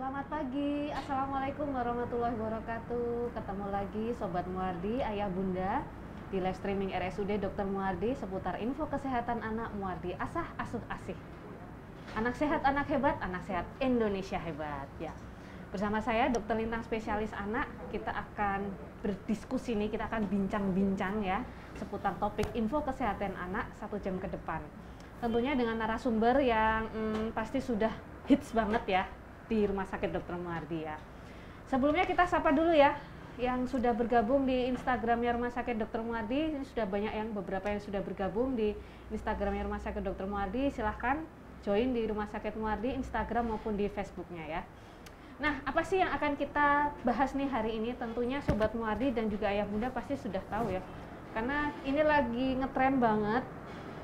Selamat pagi, Assalamualaikum warahmatullahi wabarakatuh. Ketemu lagi Sobat Muardi, Ayah Bunda di live streaming RSUD Dr. Muardi seputar info kesehatan anak Muardi Asah Asuh Asih. Anak sehat, anak hebat, anak sehat, Indonesia hebat. Ya, bersama saya Dr. Lintang spesialis anak, kita akan berdiskusi nih, kita akan bincang-bincang ya seputar topik info kesehatan anak 1 jam ke depan. Tentunya dengan narasumber yang pasti sudah hits banget ya di Rumah Sakit Dr. Muardi ya. Sebelumnya kita sapa dulu ya yang sudah bergabung di Instagramnya Rumah Sakit Dr. Muardi. Ini sudah banyak beberapa yang sudah bergabung di Instagramnya Rumah Sakit Dr. Muardi. Silahkan join di Rumah Sakit Muardi Instagram maupun di Facebooknya ya. Nah, apa sih yang akan kita bahas nih hari ini? Tentunya Sobat Muardi dan juga Ayah Bunda pasti sudah tahu ya, karena ini lagi ngetren banget,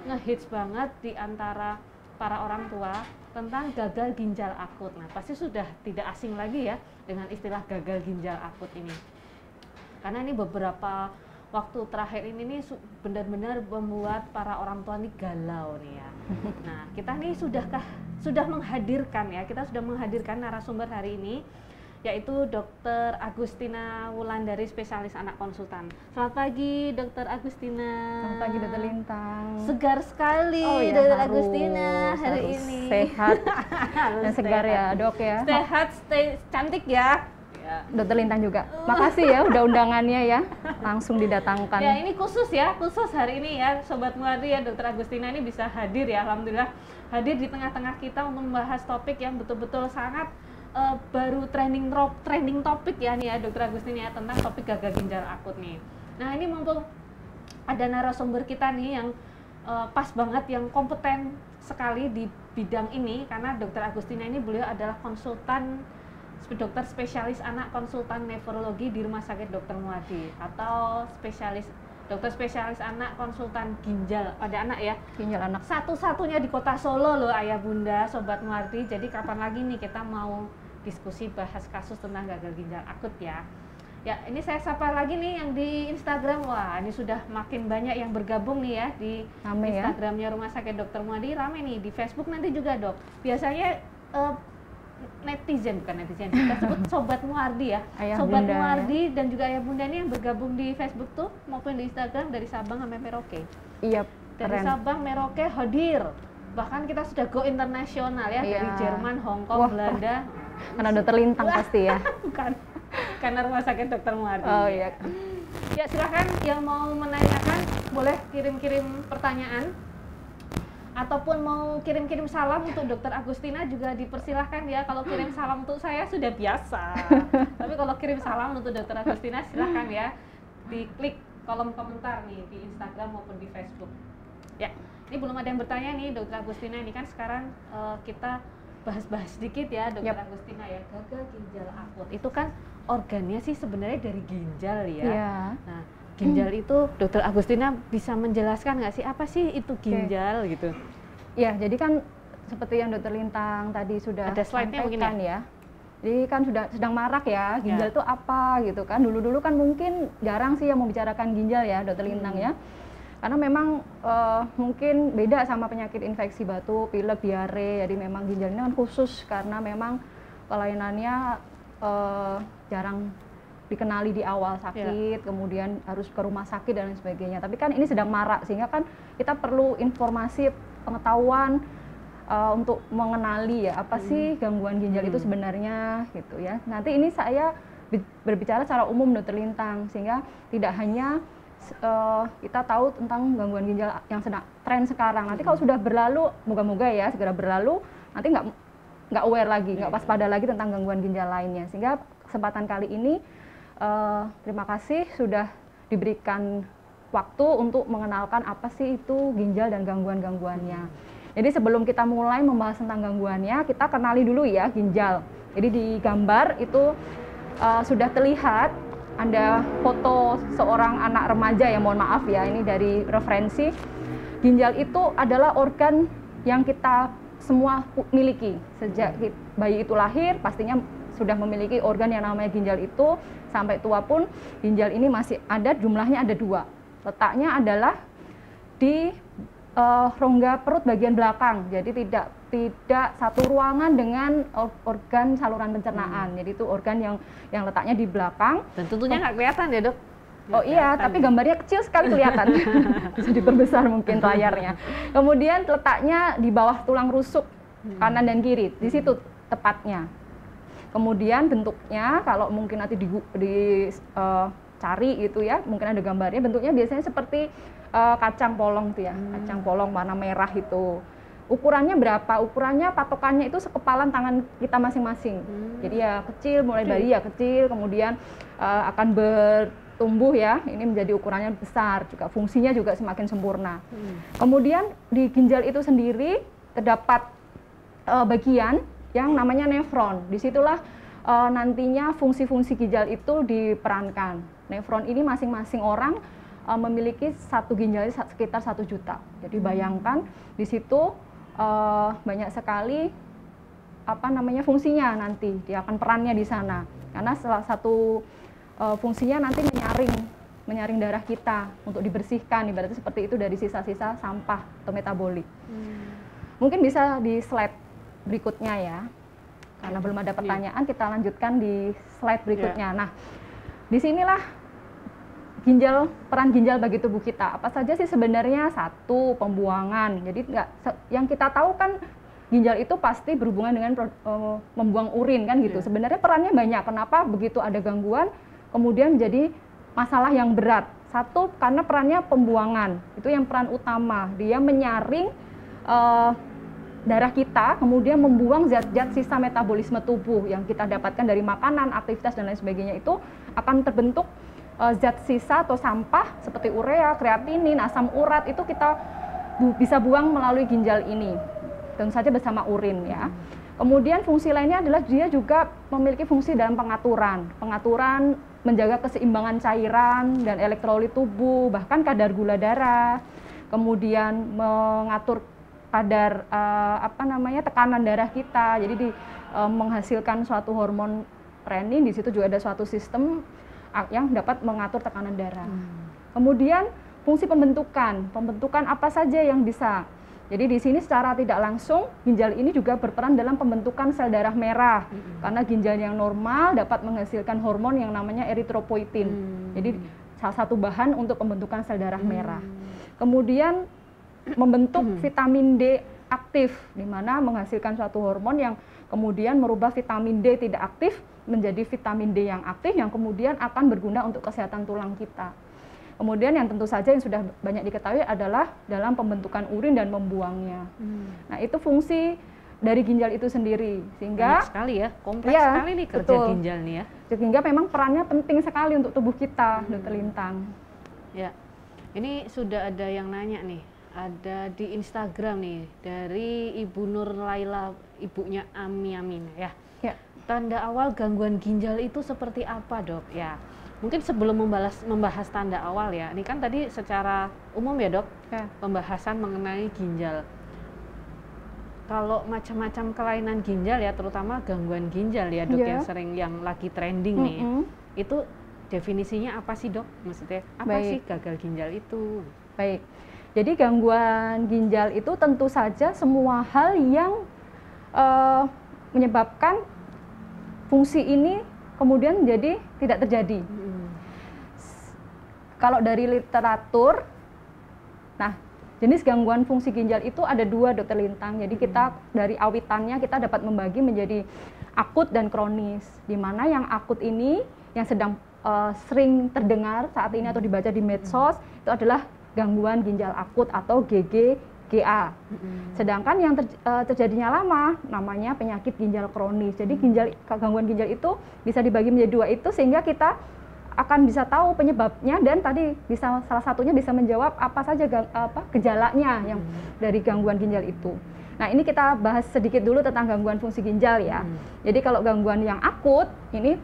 ngehits banget di antara para orang tua tentang gagal ginjal akut. Nah, pasti sudah tidak asing lagi ya dengan istilah gagal ginjal akut ini. Karena ini beberapa waktu terakhir ini nih benar-benar membuat para orang tua nih galau nih ya. Nah, kita nih sudah menghadirkan ya, kita sudah menghadirkan narasumber hari ini, yaitu Dr. Agustina Wulandari, spesialis anak konsultan. Selamat pagi, Dr. Agustina. Selamat pagi, Dr. Lintang. Segar sekali, ya, Dr. Agustina hari ini. Sehat dan segar ya, Dok ya. Sehat, stay cantik ya. Dr. Lintang juga. Makasih ya udah undangannya ya, langsung didatangkan. Ya, ini khusus hari ini ya, Sobat Muardi ya, Dr. Agustina ini bisa hadir ya, alhamdulillah hadir di tengah-tengah kita untuk membahas topik yang betul-betul sangat baru trending topik ya nih ya Dr. Agustina ya, tentang topik gagal ginjal akut nih. Nah, ini mumpung ada narasumber kita nih yang pas banget, yang kompeten sekali di bidang ini, karena Dr. Agustina ini beliau adalah konsultan dokter spesialis anak konsultan nefrologi di Rumah Sakit Dr. Muardi, atau dokter spesialis anak konsultan ginjal pada anak ya. Ginjal anak. Satu-satunya di Kota Solo loh Ayah Bunda, Sobat Muardi. Jadi kapan lagi nih kita mau diskusi bahas kasus tentang gagal ginjal akut ya. Ya, ini saya sapa lagi nih yang di Instagram. Wah, ini sudah makin banyak yang bergabung nih ya di Instagramnya Rumah Sakit Dr. Muardi. Rame nih di Facebook nanti juga, Dok. Biasanya bukan netizen, kita sebut Sobat Muardi ya. Sobat Bunda, Muardi ya. Dan juga Ayah Bunda ini yang bergabung di Facebook tuh maupun di Instagram dari Sabang sampai Merauke. Iya, dari Sabang, Merauke hadir. Bahkan kita sudah go internasional ya, dari Jerman, Hong Kong, Belanda. Karena Dr. Lintang pasti ya. Bukan, karena Rumah Sakit Dr. Muardi. Oh iya. Ya, silakan yang mau menanyakan boleh kirim-kirim pertanyaan, ataupun mau kirim-kirim salam untuk Dr. Agustina juga dipersilahkan ya. Kalau kirim salam untuk saya sudah biasa, tapi kalau kirim salam untuk Dr. Agustina silahkan ya, diklik kolom komentar nih di Instagram maupun di Facebook. Ya, ini belum ada yang bertanya nih Dr. Agustina, ini kan sekarang kita bahas-bahas sedikit ya Dr. Agustina ya, gagal ginjal akut itu kan organnya sih sebenarnya dari ginjal ya. Nah, ginjal itu Dr. Agustina bisa menjelaskan nggak sih apa sih itu ginjal gitu? Ya, jadi kan seperti yang Dr. Lintang tadi sudah ada slide-nya sampaikan ya. Jadi kan sedang marak ya, ginjal itu apa gitu kan. Dulu-dulu kan mungkin jarang sih yang membicarakan ginjal ya Dr. Lintang ya. Karena memang mungkin beda sama penyakit infeksi batuk, pilek, diare. Jadi memang ginjal ini kan khusus karena memang pelayanannya jarang dikenali di awal sakit, kemudian harus ke rumah sakit dan lain sebagainya. Tapi kan ini sedang marak, sehingga kan kita perlu informasi, pengetahuan untuk mengenali ya apa sih gangguan ginjal itu sebenarnya gitu ya. Nanti ini saya berbicara secara umum Dr. Lintang, sehingga tidak hanya kita tahu tentang gangguan ginjal yang sedang tren sekarang. Nanti kalau sudah berlalu, moga-moga ya segera berlalu, nanti nggak aware lagi, nggak waspada lagi tentang gangguan ginjal lainnya. Sehingga kesempatan kali ini terima kasih sudah diberikan waktu untuk mengenalkan apa sih itu ginjal dan gangguan-gangguannya. Jadi sebelum kita mulai membahas tentang gangguannya, kita kenali dulu ya ginjal. Jadi di gambar itu sudah terlihat ada foto seorang anak remaja ya, mohon maaf ya, ini dari referensi. Ginjal itu adalah organ yang kita semua miliki. Sejak bayi itu lahir pastinya sudah memiliki organ yang namanya ginjal itu. Sampai tua pun ginjal ini masih ada, jumlahnya ada 2. Letaknya adalah di rongga perut bagian belakang. Jadi tidak satu ruangan dengan organ saluran pencernaan. Jadi itu organ yang letaknya di belakang. Dan tentunya nggak kelihatan ya, Dok? Oh iya, tapi gambarnya kecil sekali kelihatan. Bisa diperbesar mungkin layarnya. Kemudian letaknya di bawah tulang rusuk kanan dan kiri, di situ tepatnya. Kemudian bentuknya, kalau mungkin nanti cari gitu ya, mungkin ada gambarnya. Bentuknya biasanya seperti kacang polong tuh ya, kacang polong warna merah itu. Ukurannya berapa? Ukurannya patokannya itu sekepalan tangan kita masing-masing. Jadi ya kecil, mulai bayi ya kecil, kemudian akan bertumbuh ya, ini menjadi ukurannya besar, juga fungsinya juga semakin sempurna. Kemudian di ginjal itu sendiri terdapat bagian yang namanya nefron. Disitulah nantinya fungsi-fungsi ginjal itu diperankan. Nefron ini masing-masing orang memiliki satu ginjalnya sekitar 1 juta. Jadi bayangkan di situ banyak sekali fungsinya nanti, dia akan perannya di sana. Karena salah satu fungsinya nanti menyaring darah kita untuk dibersihkan, ibaratnya seperti itu dari sisa-sisa sampah atau metabolik. Mungkin bisa di slide berikutnya ya. Karena belum ada pertanyaan, kita lanjutkan di slide berikutnya. Nah, disinilah peran ginjal bagi tubuh kita. Apa saja sih sebenarnya? Satu, pembuangan. Jadi yang kita tahu kan ginjal itu pasti berhubungan dengan membuang urin kan gitu. Sebenarnya perannya banyak. Kenapa begitu ada gangguan kemudian menjadi masalah yang berat? Satu, karena perannya pembuangan. Itu yang peran utama. Dia menyaring darah kita, kemudian membuang zat-zat sisa metabolisme tubuh yang kita dapatkan dari makanan, aktivitas dan lain sebagainya. Itu akan terbentuk zat sisa atau sampah seperti urea, kreatinin, asam urat, itu kita bisa buang melalui ginjal ini, tentu saja bersama urin ya. Kemudian fungsi lainnya adalah dia juga memiliki fungsi dalam pengaturan menjaga keseimbangan cairan dan elektrolit tubuh, bahkan kadar gula darah, kemudian mengatur kadar tekanan darah kita. Jadi menghasilkan suatu hormon renin, di situ juga ada suatu sistem yang dapat mengatur tekanan darah. Kemudian fungsi pembentukan apa saja yang bisa. Jadi di sini secara tidak langsung ginjal ini juga berperan dalam pembentukan sel darah merah. Karena ginjal yang normal dapat menghasilkan hormon yang namanya eritropoietin. Jadi salah satu bahan untuk pembentukan sel darah merah. Kemudian membentuk vitamin D aktif, di mana menghasilkan suatu hormon yang kemudian merubah vitamin D tidak aktif menjadi vitamin D yang aktif, yang kemudian akan berguna untuk kesehatan tulang kita. Kemudian yang tentu saja yang sudah banyak diketahui adalah dalam pembentukan urin dan membuangnya. Nah, itu fungsi dari ginjal itu sendiri. Sehingga banyak sekali ya, kompleks sekali nih kerja ginjal nih ya. Sehingga memang perannya penting sekali untuk tubuh kita, Dr. Lintang. Ya, ini sudah ada yang nanya nih, ada di Instagram nih dari Ibu Nur Laila, ibunya Ami Amin ya. Tanda awal gangguan ginjal itu seperti apa, Dok? Ya, mungkin sebelum membahas tanda awal ya, ini kan tadi secara umum ya, Dok, pembahasan mengenai ginjal. Kalau macam-macam kelainan ginjal ya, terutama gangguan ginjal ya, Dok, yang lagi trending nih, itu definisinya apa sih, Dok? Maksudnya apa sih gagal ginjal itu? Baik, jadi gangguan ginjal itu tentu saja semua hal yang menyebabkan fungsi ini kemudian menjadi tidak terjadi. Kalau dari literatur, nah jenis gangguan fungsi ginjal itu ada 2, Dr. Lintang. Jadi kita dari awitannya kita dapat membagi menjadi akut dan kronis. Di mana yang akut ini yang sedang sering terdengar saat ini atau dibaca di medsos itu adalah gangguan ginjal akut atau GGGA. Sedangkan yang terjadinya lama namanya penyakit ginjal kronis. Jadi gangguan ginjal itu bisa dibagi menjadi 2 itu, sehingga kita akan bisa tahu penyebabnya dan tadi bisa salah satunya bisa menjawab apa saja gejalanya yang dari gangguan ginjal itu. Nah, ini kita bahas sedikit dulu tentang gangguan fungsi ginjal ya. Jadi kalau gangguan yang akut ini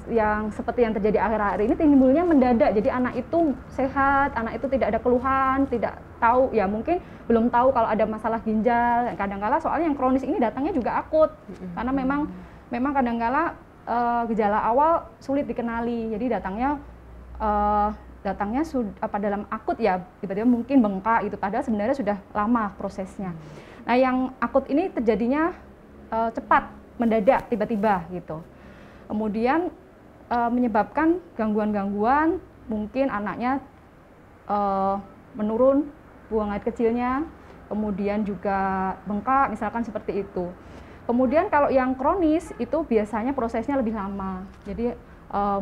yang seperti yang terjadi akhir-akhir ini timbulnya mendadak. Jadi anak itu sehat, anak itu tidak ada keluhan, tidak tahu ya, mungkin belum tahu kalau ada masalah ginjal. Kadang-kala soalnya yang kronis ini datangnya juga akut. Karena memang kadang-kala gejala awal sulit dikenali. Jadi datangnya datangnya dalam akut ya, tiba-tiba mungkin bengkak gitu, padahal sebenarnya sudah lama prosesnya. Nah, yang akut ini terjadinya cepat, mendadak, tiba-tiba gitu. Kemudian menyebabkan gangguan-gangguan, mungkin anaknya menurun buang air kecilnya, kemudian juga bengkak, misalkan seperti itu. Kemudian kalau yang kronis itu biasanya prosesnya lebih lama, jadi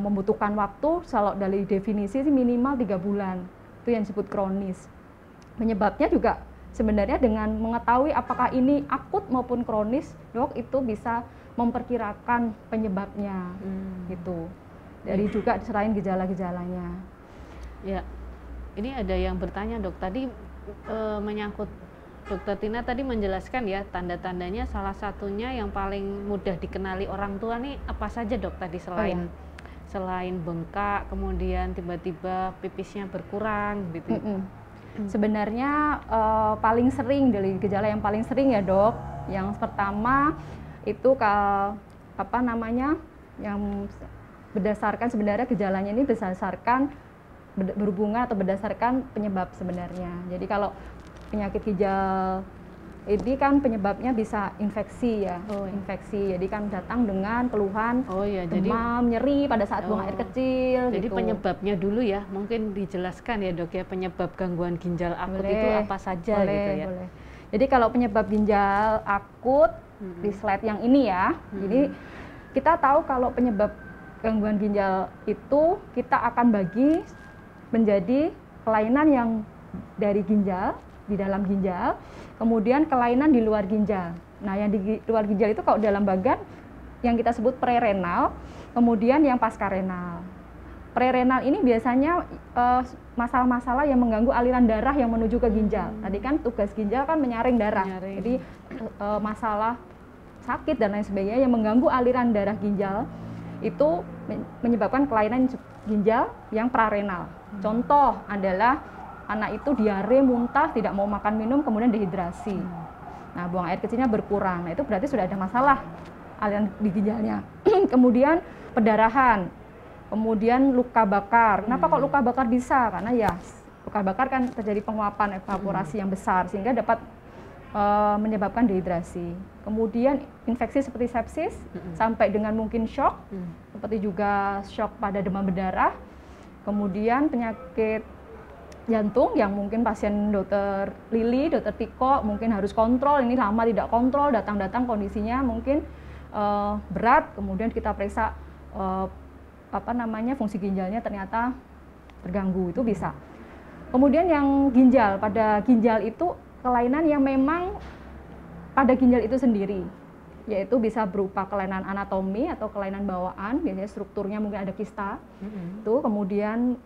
membutuhkan waktu, kalau dari definisi sih minimal 3 bulan, itu yang disebut kronis. Penyebabnya juga sebenarnya dengan mengetahui apakah ini akut maupun kronis, dok itu bisa memperkirakan penyebabnya, gitu. Dari juga selain gejala-gejalanya. Ya, ini ada yang bertanya dok, tadi menyangkut Dokter Tina tadi menjelaskan ya tanda-tandanya, salah satunya yang paling mudah dikenali orang tua nih apa saja dok tadi, selain selain bengkak, kemudian tiba-tiba pipisnya berkurang gitu. Sebenarnya paling sering dari gejala yang paling sering ya dok, yang pertama itu apa namanya, yang berdasarkan sebenarnya gejalanya ini berdasarkan berhubungan atau berdasarkan penyebab sebenarnya. Jadi kalau penyakit ginjal ini kan penyebabnya bisa infeksi ya, infeksi. Jadi kan datang dengan keluhan demam, nyeri pada saat buang air kecil. Jadi gitu. penyebabnya dulu ya, mungkin dijelaskan ya dok ya, penyebab gangguan ginjal akut itu apa saja gitu ya. Boleh. Jadi kalau penyebab ginjal akut di slide yang ini ya, jadi kita tahu kalau penyebab gangguan ginjal itu kita akan bagi menjadi kelainan yang dari ginjal, di dalam ginjal, kemudian kelainan di luar ginjal. Nah, yang di luar ginjal itu kalau dalam bagan yang kita sebut prerenal, kemudian yang pascarenal. Prerenal ini biasanya masalah-masalah yang mengganggu aliran darah yang menuju ke ginjal. Tadi kan tugas ginjal kan menyaring darah. Jadi masalah sakit dan lain sebagainya yang mengganggu aliran darah ginjal itu menyebabkan kelainan ginjal yang prarenal. Contoh adalah anak itu diare, muntah, tidak mau makan minum, kemudian dehidrasi. Nah, buang air kecilnya berkurang. Nah, itu berarti sudah ada masalah aliran di ginjalnya. Kemudian pendarahan, kemudian luka bakar. Kenapa kok luka bakar bisa? Karena ya luka bakar kan terjadi penguapan evaporasi yang besar sehingga dapat menyebabkan dehidrasi. Kemudian infeksi seperti sepsis sampai dengan mungkin shock, seperti juga shock pada demam berdarah. Kemudian penyakit jantung yang mungkin pasien dokter Lili, dokter Tiko mungkin harus kontrol, ini lama tidak kontrol, datang-datang kondisinya mungkin berat, kemudian kita periksa fungsi ginjalnya ternyata terganggu, itu bisa. Kemudian yang ginjal, pada ginjal itu kelainan yang memang pada ginjal itu sendiri, yaitu bisa berupa kelainan anatomi atau kelainan bawaan, biasanya strukturnya mungkin ada kista, itu kemudian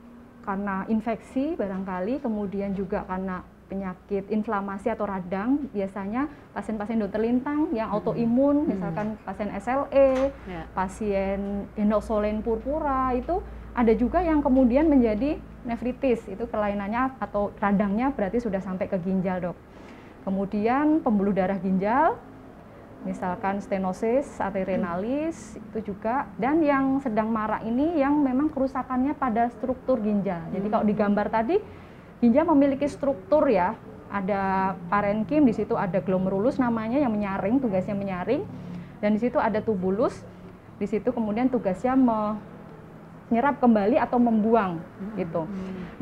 karena infeksi barangkali, kemudian juga karena penyakit inflamasi atau radang, biasanya pasien-pasien dokter lintang yang autoimun, misalkan pasien SLE, pasien inosolen purpura, itu ada juga yang kemudian menjadi nefritis, itu kelainannya atau radangnya berarti sudah sampai ke ginjal dok. Kemudian pembuluh darah ginjal, misalkan stenosis arteriorenalis itu juga, dan yang sedang marak ini yang memang kerusakannya pada struktur ginjal. Jadi kalau di gambar tadi ginjal memiliki struktur ya, ada parenkim, di situ ada glomerulus namanya yang menyaring, tugasnya menyaring, dan di situ ada tubulus, di situ kemudian tugasnya menyerap kembali atau membuang gitu.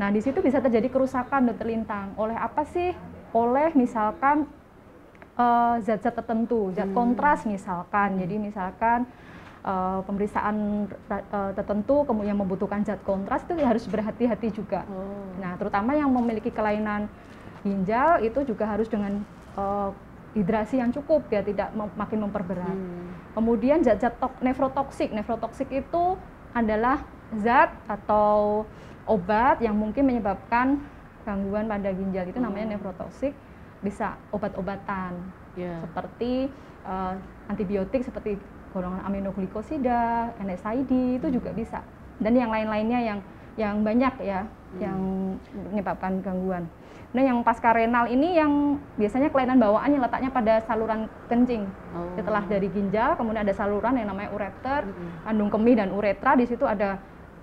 Nah, di situ bisa terjadi kerusakan dokter lintang. Oleh apa sih? Oleh misalkan zat-zat tertentu, zat kontras misalkan. Jadi misalkan pemeriksaan tertentu kemudian membutuhkan zat kontras, itu harus berhati-hati juga. Nah, terutama yang memiliki kelainan ginjal itu juga harus dengan hidrasi yang cukup ya, tidak makin memperberat. Kemudian zat-zat nefrotoksik. Nefrotoksik itu adalah zat atau obat yang mungkin menyebabkan gangguan pada ginjal, itu namanya nefrotoksik. Bisa obat-obatan seperti antibiotik seperti golongan aminoglikosida, NSAID, itu juga bisa, dan yang lain-lainnya yang banyak ya, yang menyebabkan gangguan. Nah, yang pascarenal ini yang biasanya kelainan bawaan yang letaknya pada saluran kencing. Setelah dari ginjal, kemudian ada saluran yang namanya ureter, kandung kemih dan uretra. Di situ ada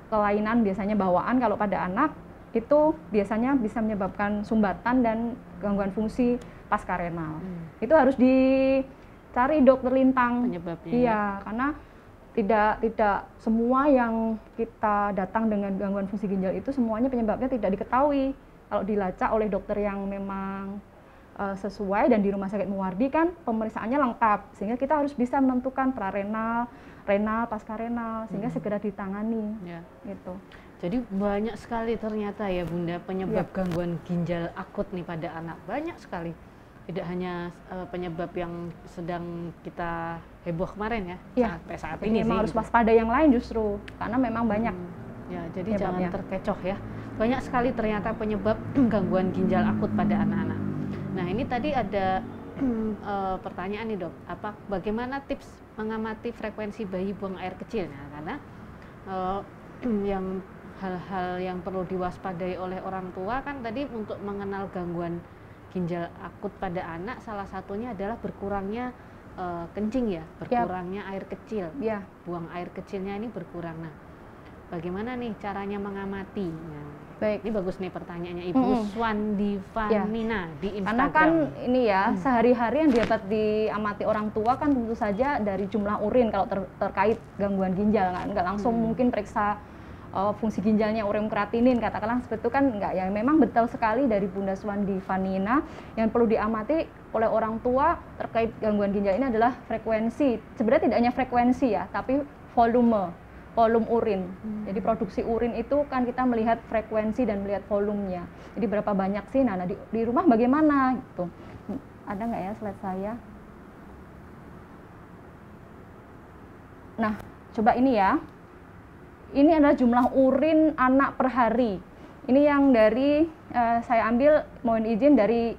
kelainan biasanya bawaan kalau pada anak, itu biasanya bisa menyebabkan sumbatan dan gangguan fungsi pasca-renal. Itu harus dicari dokter lintang penyebabnya. Iya, karena tidak semua yang kita datang dengan gangguan fungsi ginjal itu semuanya penyebabnya tidak diketahui. Kalau dilacak oleh dokter yang memang sesuai dan di Rumah Sakit Muwardi kan pemeriksaaannya lengkap, sehingga kita harus bisa menentukan prarenal, renal, pasca-renal, sehingga segera ditangani. Ya. Gitu. Jadi banyak sekali ternyata ya Bunda penyebab gangguan ginjal akut nih pada anak, banyak sekali. Tidak hanya penyebab yang sedang kita heboh kemarin ya, sampai saat jadi ini memang sih. harus waspada yang lain justru, karena memang banyak. Ya, jadi penyebabnya. jangan terkecoh ya. Banyak sekali ternyata penyebab gangguan ginjal akut pada anak-anak. Nah, ini tadi ada pertanyaan nih dok, bagaimana tips mengamati frekuensi bayi buang air kecil? Nah, karena yang hal-hal yang perlu diwaspadai oleh orang tua kan tadi untuk mengenal gangguan ginjal akut pada anak salah satunya adalah berkurangnya kencing ya, berkurangnya air kecil, buang air kecilnya ini berkurang. Nah, bagaimana nih caranya mengamati? Nah, baik, ini bagus nih pertanyaannya Ibu Swandi Vanina di Instagram. Karena kan ini ya sehari-hari yang dapat diamati orang tua kan tentu saja dari jumlah urin kalau terkait gangguan ginjal, nggak langsung mungkin periksa fungsi ginjalnya, ureum kreatinin katakanlah seperti itu kan enggak ya. Memang betul sekali dari Bunda Swandi Vanina, yang perlu diamati oleh orang tua terkait gangguan ginjal ini adalah frekuensi. Sebenarnya tidak hanya frekuensi ya, tapi volume urin. Jadi produksi urin itu kan kita melihat frekuensi dan melihat volumenya. Jadi berapa banyak sih? Nah, di rumah bagaimana gitu. Ada nggak ya slide saya? Nah, coba ini ya. Ini adalah jumlah urin anak per hari. Ini yang dari saya ambil, mohon izin dari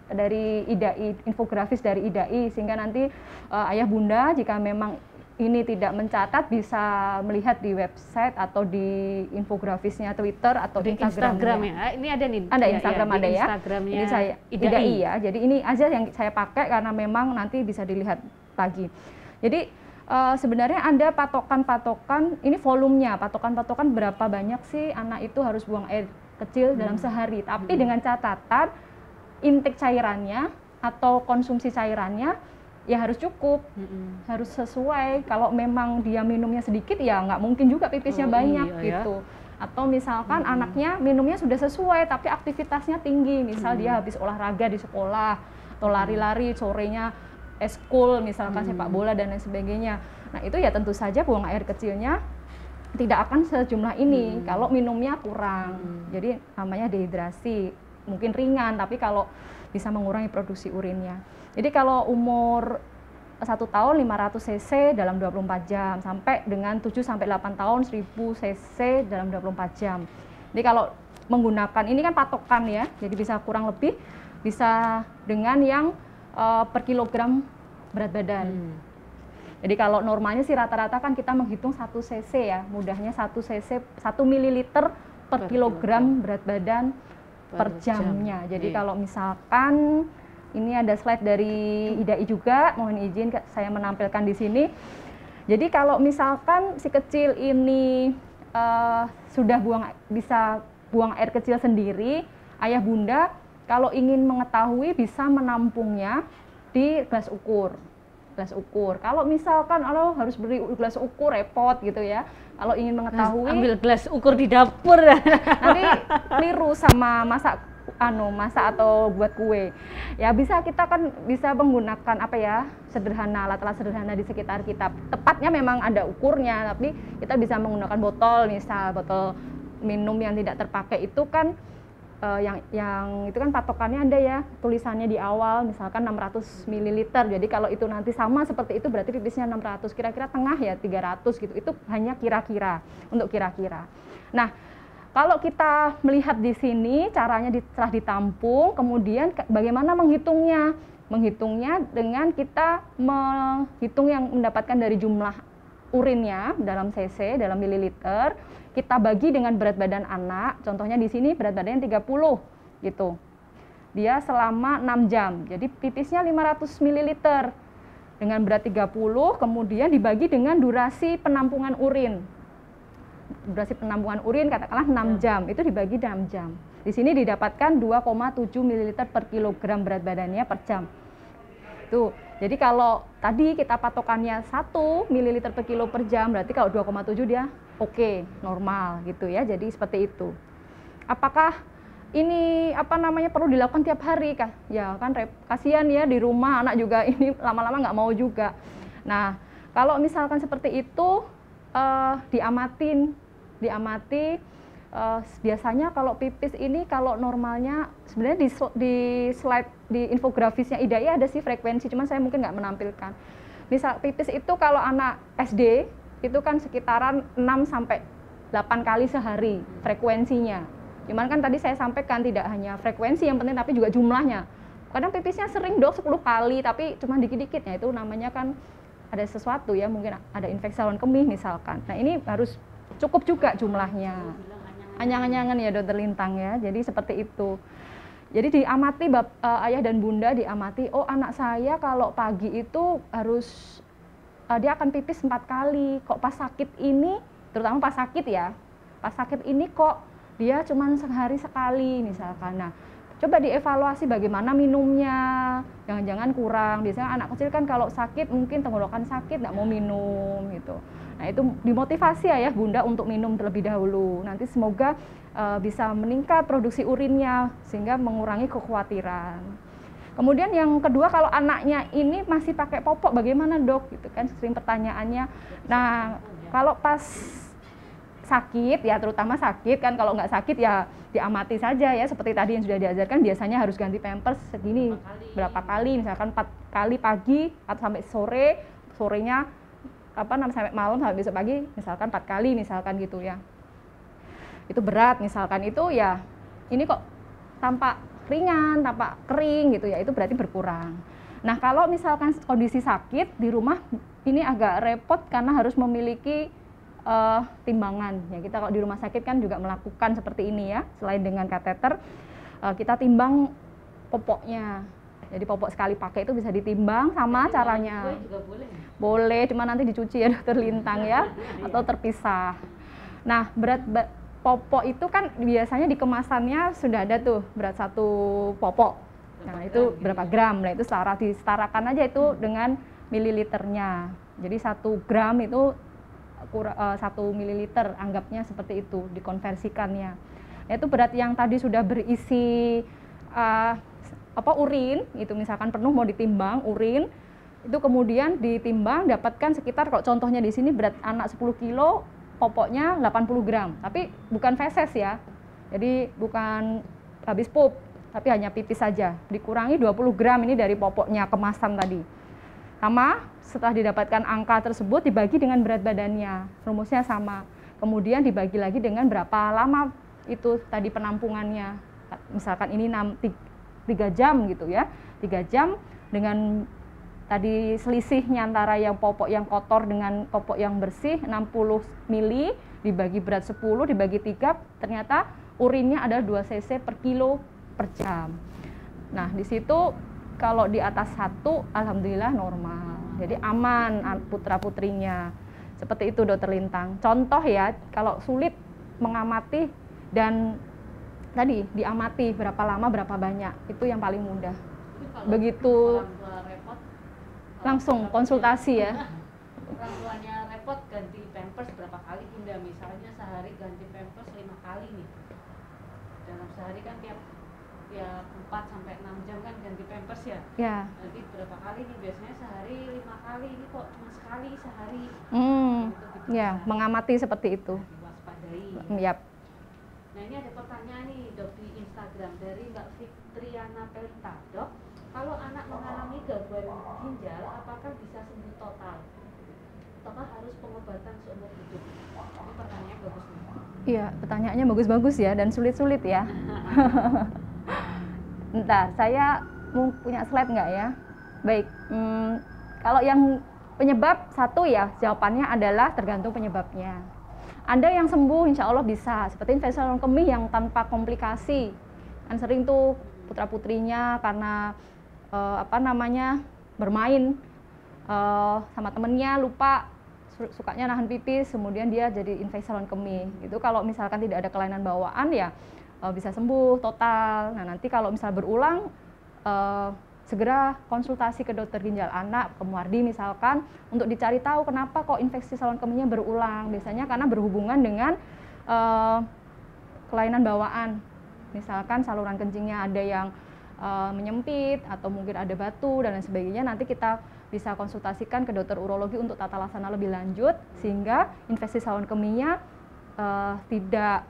IDAI, infografis dari IDAI, sehingga nanti ayah bunda jika memang ini tidak mencatat bisa melihat di website atau di infografisnya Twitter atau di Instagram ya. Ini ada nih. Ada Instagram ada ya. Instagramnya ini saya IDAI ya. Jadi ini aja yang saya pakai karena memang nanti bisa dilihat lagi. Jadi sebenarnya ada patokan-patokan, ini volumenya, patokan-patokan berapa banyak sih anak itu harus buang air kecil dalam sehari. Tapi dengan catatan intake cairannya atau konsumsi cairannya ya harus cukup, harus sesuai. Kalau memang dia minumnya sedikit ya nggak mungkin juga pipisnya banyak gitu. Atau misalkan anaknya minumnya sudah sesuai tapi aktivitasnya tinggi, misal dia habis olahraga di sekolah atau lari-lari, sorenya eskul misalkan sepak bola dan lain sebagainya. Nah itu ya tentu saja buang air kecilnya tidak akan sejumlah ini kalau minumnya kurang. Jadi namanya dehidrasi, mungkin ringan tapi kalau bisa mengurangi produksi urinnya. Jadi kalau umur 1 tahun 500 cc dalam 24 jam sampai dengan 7 sampai 8 tahun 1000 cc dalam 24 jam. Jadi kalau menggunakan ini kan patokan ya. Jadi bisa kurang lebih bisa dengan yang per kilogram berat badan. Jadi kalau normalnya sih rata-rata kan kita menghitung 1 cc ya. Mudahnya 1 cc 1 mililiter per kilogram berat badan per jamnya. Jadi kalau misalkan ini ada slide dari IDAI juga, mohon izin saya menampilkan di sini. Jadi kalau misalkan si kecil ini sudah bisa buang air kecil sendiri, ayah bunda kalau ingin mengetahui bisa menampungnya di gelas ukur. Kalau misalkan harus beli gelas ukur repot gitu ya. Kalau ingin mengetahui ambil gelas ukur di dapur nanti keliru sama masak atau buat kue. Ya kita kan bisa menggunakan alat-alat sederhana di sekitar kita. Tepatnya memang ada ukurnya, tapi kita bisa menggunakan botol, misal botol minum yang tidak terpakai itu kan yang itu kan patokannya ada ya, tulisannya di awal misalkan 600 ml. Jadi kalau itu nanti sama seperti itu berarti pipisnya 600, kira-kira tengah ya 300 gitu. Itu hanya kira-kira, untuk kira-kira. Nah, kalau kita melihat di sini caranya setelah ditampung, kemudian bagaimana menghitungnya? Menghitungnya dengan kita menghitung yang mendapatkan dari jumlah urinnya dalam cc, dalam mililiter, kita bagi dengan berat badan anak. Contohnya di sini berat badannya 30 gitu. Dia selama 6 jam. Jadi pipisnya 500 ml dengan berat 30, kemudian dibagi dengan durasi penampungan urin. durasi penampungan urin katakanlah 6 jam, itu dibagi 6 jam. Di sini didapatkan 2,7 ml per kilogram berat badannya per jam. Tuh, jadi kalau tadi kita patokannya 1 ml per kilo per jam, berarti kalau 2,7 dia oke, normal gitu ya. Jadi seperti itu. Apakah ini perlu dilakukan tiap hari kah? Ya kan kasihan ya di rumah anak juga ini lama-lama nggak mau juga. Nah, kalau misalkan seperti itu diamati biasanya kalau pipis ini kalau normalnya sebenarnya di slide di infografisnya IDAI ada sih frekuensi, cuman saya mungkin nggak menampilkan. Misal pipis itu kalau anak SD itu kan sekitaran 6 sampai 8 kali sehari frekuensinya. Cuman kan tadi saya sampaikan tidak hanya frekuensi yang penting tapi juga jumlahnya. Kadang pipisnya sering dok 10 kali tapi cuma dikit-dikitnya, itu namanya kan ada sesuatu ya, mungkin ada infeksi saluran kemih misalkan. Nah ini harus cukup juga jumlahnya. Anyang-anyangan ya dokter Lintang ya, jadi seperti itu. Jadi diamati ayah dan bunda diamati, oh anak saya kalau pagi itu harus dia akan pipis 4 kali, kok pas sakit ini, terutama pas sakit ya, pas sakit ini kok dia cuma sehari sekali misalkan. Nah coba dievaluasi bagaimana minumnya, jangan-jangan kurang. Biasanya anak kecil kan kalau sakit mungkin tenggorokan sakit nggak mau minum gitu. Nah itu dimotivasi ayah bunda untuk minum terlebih dahulu. Nanti semoga bisa meningkat produksi urinnya sehingga mengurangi kekhawatiran. Kemudian yang kedua, kalau anaknya ini masih pakai popok bagaimana dok? Gitu kan sering pertanyaannya. Nah kalau pas sakit ya, terutama sakit kan, kalau nggak sakit ya diamati saja ya, seperti tadi yang sudah diajarkan, biasanya harus ganti pampers segini berapa kali, misalkan 4 kali pagi atau sampai sorenya sampai malam, sampai besok pagi misalkan 4 kali misalkan gitu ya. Itu berat misalkan, itu ya ini kok tampak ringan, tampak kering gitu ya, itu berarti berkurang. Nah kalau misalkan kondisi sakit di rumah ini agak repot karena harus memiliki timbangan ya. Kita kalau di rumah sakit kan juga melakukan seperti ini ya, selain dengan kateter kita timbang popoknya. Jadi popok sekali pakai itu bisa ditimbang sama caranya. Juga boleh. Boleh, cuma nanti dicuci ya dokter Lintang ya, atau terpisah. Nah berat popok itu kan biasanya di kemasannya sudah ada tuh berat 1 popok. Nah itu berapa gram? Nah itu disetarakan aja itu dengan mililiternya. Jadi 1 gram itu 1 mililiter, anggapnya seperti itu dikonversikannya. Itu berat yang tadi sudah berisi urin, itu misalkan penuh mau ditimbang urin, itu kemudian ditimbang dapatkan sekitar, kalau contohnya di sini berat anak 10 kilo, popoknya 80 gram, tapi bukan feses ya, jadi bukan habis pup, tapi hanya pipis saja, dikurangi 20 gram ini dari popoknya kemasan tadi. Sama, setelah didapatkan angka tersebut dibagi dengan berat badannya, rumusnya sama. Kemudian dibagi lagi dengan berapa lama itu tadi penampungannya. Misalkan ini 3 jam gitu ya, 3 jam dengan tadi selisihnya antara yang popok yang kotor dengan popok yang bersih 60 mili dibagi berat 10 dibagi 3, ternyata urinnya ada 2 cc per kilo per jam. Nah di situ kalau di atas 1 alhamdulillah normal, jadi aman putra-putrinya. Seperti itu dokter Lintang. Contoh ya, kalau sulit mengamati dan tadi diamati berapa lama berapa banyak, itu yang paling mudah. Begitu repot, langsung konsultasi ya. Orang tuanya repot ganti pampers berapa kali bunda, misalnya sehari ganti pampers 5 kali nih. Dalam sehari kan tiap 4 sampai 6 jam kan ganti pampers ya. Ya. Nanti berapa kali nih, biasanya sehari 5 kali, ini kok cuma sekali sehari. Ya, mengamati seperti itu. Diwaspadai. Yap. Nah ini ada pertanyaan nih dok di Instagram dari Mbak Fitriana Pelita. Dok, kalau anak mengalami gangguan ginjal, apakah bisa sembuh total? Ataukah harus pengobatan seumur hidup? Ini pertanyaannya bagus nih. Iya, pertanyaannya bagus-bagus ya dan sulit-sulit ya. Entah, saya mau punya slide nggak ya? Baik, kalau yang penyebab satu ya, jawabannya adalah tergantung penyebabnya. Ada yang sembuh, insya Allah bisa, seperti infeksi saluran kemih yang tanpa komplikasi. Kan sering tuh putra-putrinya karena bermain sama temennya lupa sukanya nahan pipis, kemudian dia jadi infeksi saluran kemih. Itu kalau misalkan tidak ada kelainan bawaan ya bisa sembuh total. Nah nanti kalau misal berulang segera konsultasi ke dokter ginjal anak, ke Muardi misalkan, untuk dicari tahu kenapa kok infeksi saluran kemihnya berulang. Biasanya karena berhubungan dengan kelainan bawaan. Misalkan saluran kencingnya ada yang menyempit atau mungkin ada batu dan lain sebagainya, nanti kita bisa konsultasikan ke dokter urologi untuk tata laksana lebih lanjut sehingga infeksi saluran kemihnya tidak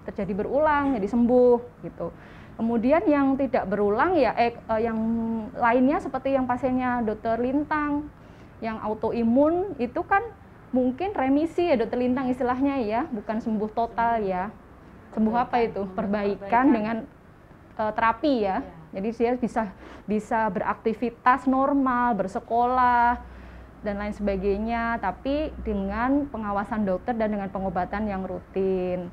terjadi berulang, jadi sembuh gitu. Kemudian yang tidak berulang ya yang lainnya seperti yang pasiennya dokter Lintang yang autoimun itu kan mungkin remisi ya dokter Lintang istilahnya ya, bukan sembuh total ya. Sembuh apa itu? Perbaikan dengan terapi ya. Jadi dia bisa beraktivitas normal, bersekolah dan lain sebagainya, tapi dengan pengawasan dokter dan dengan pengobatan yang rutin.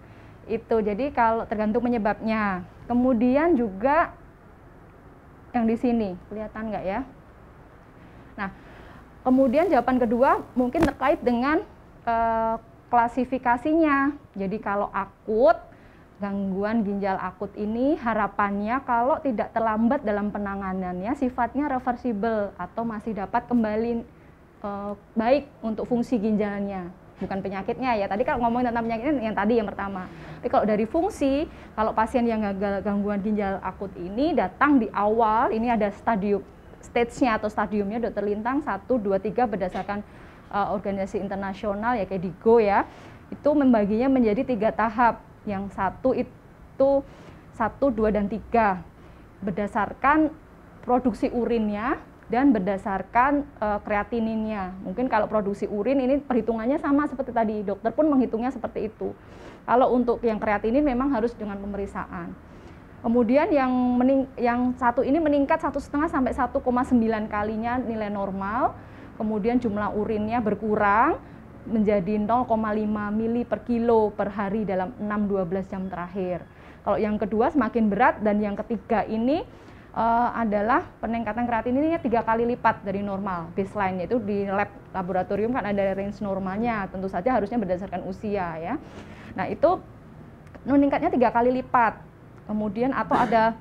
Itu jadi kalau tergantung penyebabnya. Kemudian juga yang di sini kelihatan nggak ya? Nah, kemudian jawaban kedua mungkin terkait dengan klasifikasinya. Jadi kalau akut, gangguan ginjal akut ini harapannya kalau tidak terlambat dalam penanganannya sifatnya reversible atau masih dapat kembali baik untuk fungsi ginjalnya, bukan penyakitnya ya. Tadi kalau ngomongin tentang penyakitnya yang tadi yang pertama. Tapi kalau dari fungsi, kalau pasien yang gagal gangguan ginjal akut ini datang di awal, ini ada stage-nya atau stadiumnya dokter Lintang 1, 2, 3 berdasarkan organisasi internasional ya kayak DIGO ya. Itu membaginya menjadi 3 tahap. Yang satu itu 1, 2, dan 3 berdasarkan produksi urinnya dan berdasarkan kreatininnya. Mungkin kalau produksi urin ini perhitungannya sama seperti tadi, dokter pun menghitungnya seperti itu. Kalau untuk yang kreatinin memang harus dengan pemeriksaan. Kemudian yang satu ini meningkat 1,5 sampai 1,9 kalinya nilai normal. Kemudian jumlah urinnya berkurang menjadi 0,5 mili per kilo per hari dalam 6-12 jam terakhir. Kalau yang kedua semakin berat dan yang ketiga ini adalah peningkatan kreatininnya 3 kali lipat dari normal baseline, yaitu di lab laboratorium kan ada range normalnya, tentu saja harusnya berdasarkan usia ya. Nah itu meningkatnya 3 kali lipat. Kemudian atau ada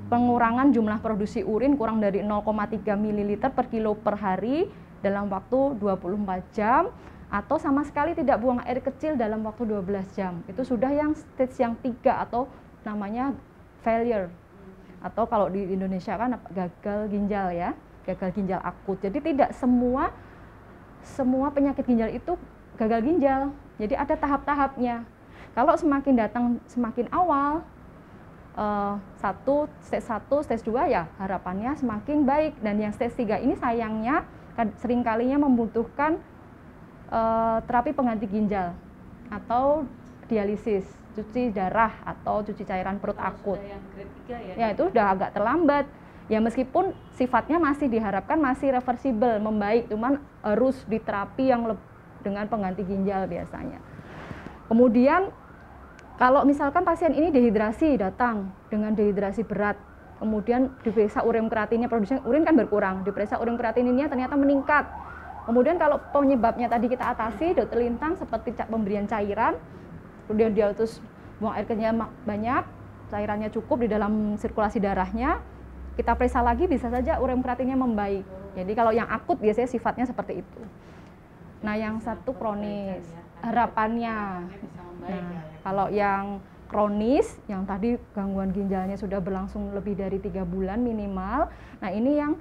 pengurangan jumlah produksi urin kurang dari 0,3 ml per kilo per hari dalam waktu 24 jam atau sama sekali tidak buang air kecil dalam waktu 12 jam. Itu sudah yang stage yang 3 atau namanya failure. Atau kalau di Indonesia kan gagal ginjal ya, gagal ginjal akut. Jadi tidak semua penyakit ginjal itu gagal ginjal. Jadi ada tahap-tahapnya. Kalau semakin datang semakin awal, stage 1, stage 2 ya harapannya semakin baik, dan yang stage 3 ini sayangnya seringkalinya membutuhkan terapi pengganti ginjal atau dialisis, cuci darah atau cuci cairan perut akut. Yang grade 3 ya? Ya itu udah agak terlambat. Ya meskipun sifatnya masih diharapkan masih reversible, membaik, cuman harus diterapi yang dengan pengganti ginjal biasanya. Kemudian kalau misalkan pasien ini dehidrasi, datang dengan dehidrasi berat, kemudian diperiksa urin kreatinnya, produksi urin kan berkurang, diperiksa urin kreatininnya ternyata meningkat. Kemudian kalau penyebabnya tadi kita atasi, dokter Lintang seperti pemberian cairan, kemudian dia terus buang air kecilnya banyak, cairannya cukup di dalam sirkulasi darahnya, kita periksa lagi bisa saja urin kreatinnya membaik. Jadi kalau yang akut biasanya sifatnya seperti itu. Nah yang satu kronis, harapannya. Nah, kalau yang kronis, yang tadi gangguan ginjalnya sudah berlangsung lebih dari 3 bulan minimal, nah ini yang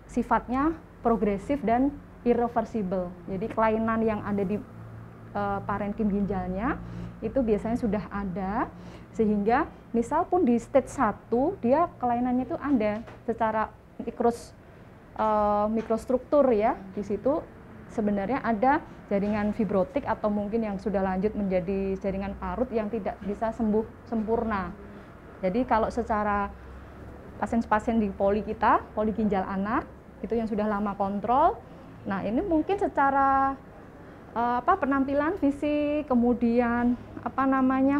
sifatnya progresif dan irreversible. Jadi kelainan yang ada di parenkim ginjalnya itu biasanya sudah ada, sehingga misal pun di stage 1 dia kelainannya itu ada secara mikrostruktur ya, di situ sebenarnya ada jaringan fibrotik atau mungkin yang sudah lanjut menjadi jaringan parut yang tidak bisa sembuh sempurna. Jadi kalau secara pasien-pasien di poli kita, poli ginjal anak, itu yang sudah lama kontrol, nah ini mungkin secara penampilan fisik, kemudian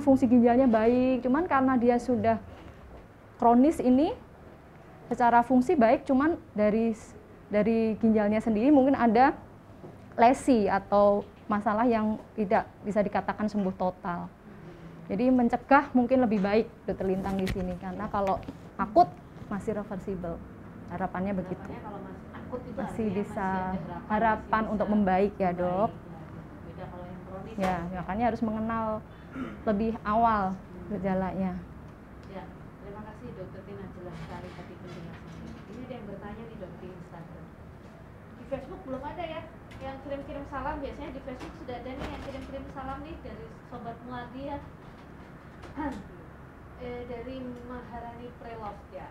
fungsi ginjalnya baik, cuman karena dia sudah kronis ini, secara fungsi baik, cuman dari dari ginjalnya sendiri mungkin ada lesi atau masalah yang tidak bisa dikatakan sembuh total. Jadi mencegah mungkin lebih baik Dokter Lintang di sini, karena kalau akut masih reversible. Harapannya begitu. Kalau masih akut itu masih bisa masih ada harapan untuk membaik ya Dok. Beda kalau yang kronis. Ya, makanya harus mengenal lebih awal gejalanya. Ya, terima kasih Dokter Tina, jelas sekali tadi penjelasannya. Ini ada yang bertanya nih Dok di Instagram. Di Facebook belum ada ya yang kirim-kirim salam. Biasanya di Facebook sudah ada nih yang kirim-kirim salam nih dari Sobat Muardi ya. Dari Maharani Preloft ya.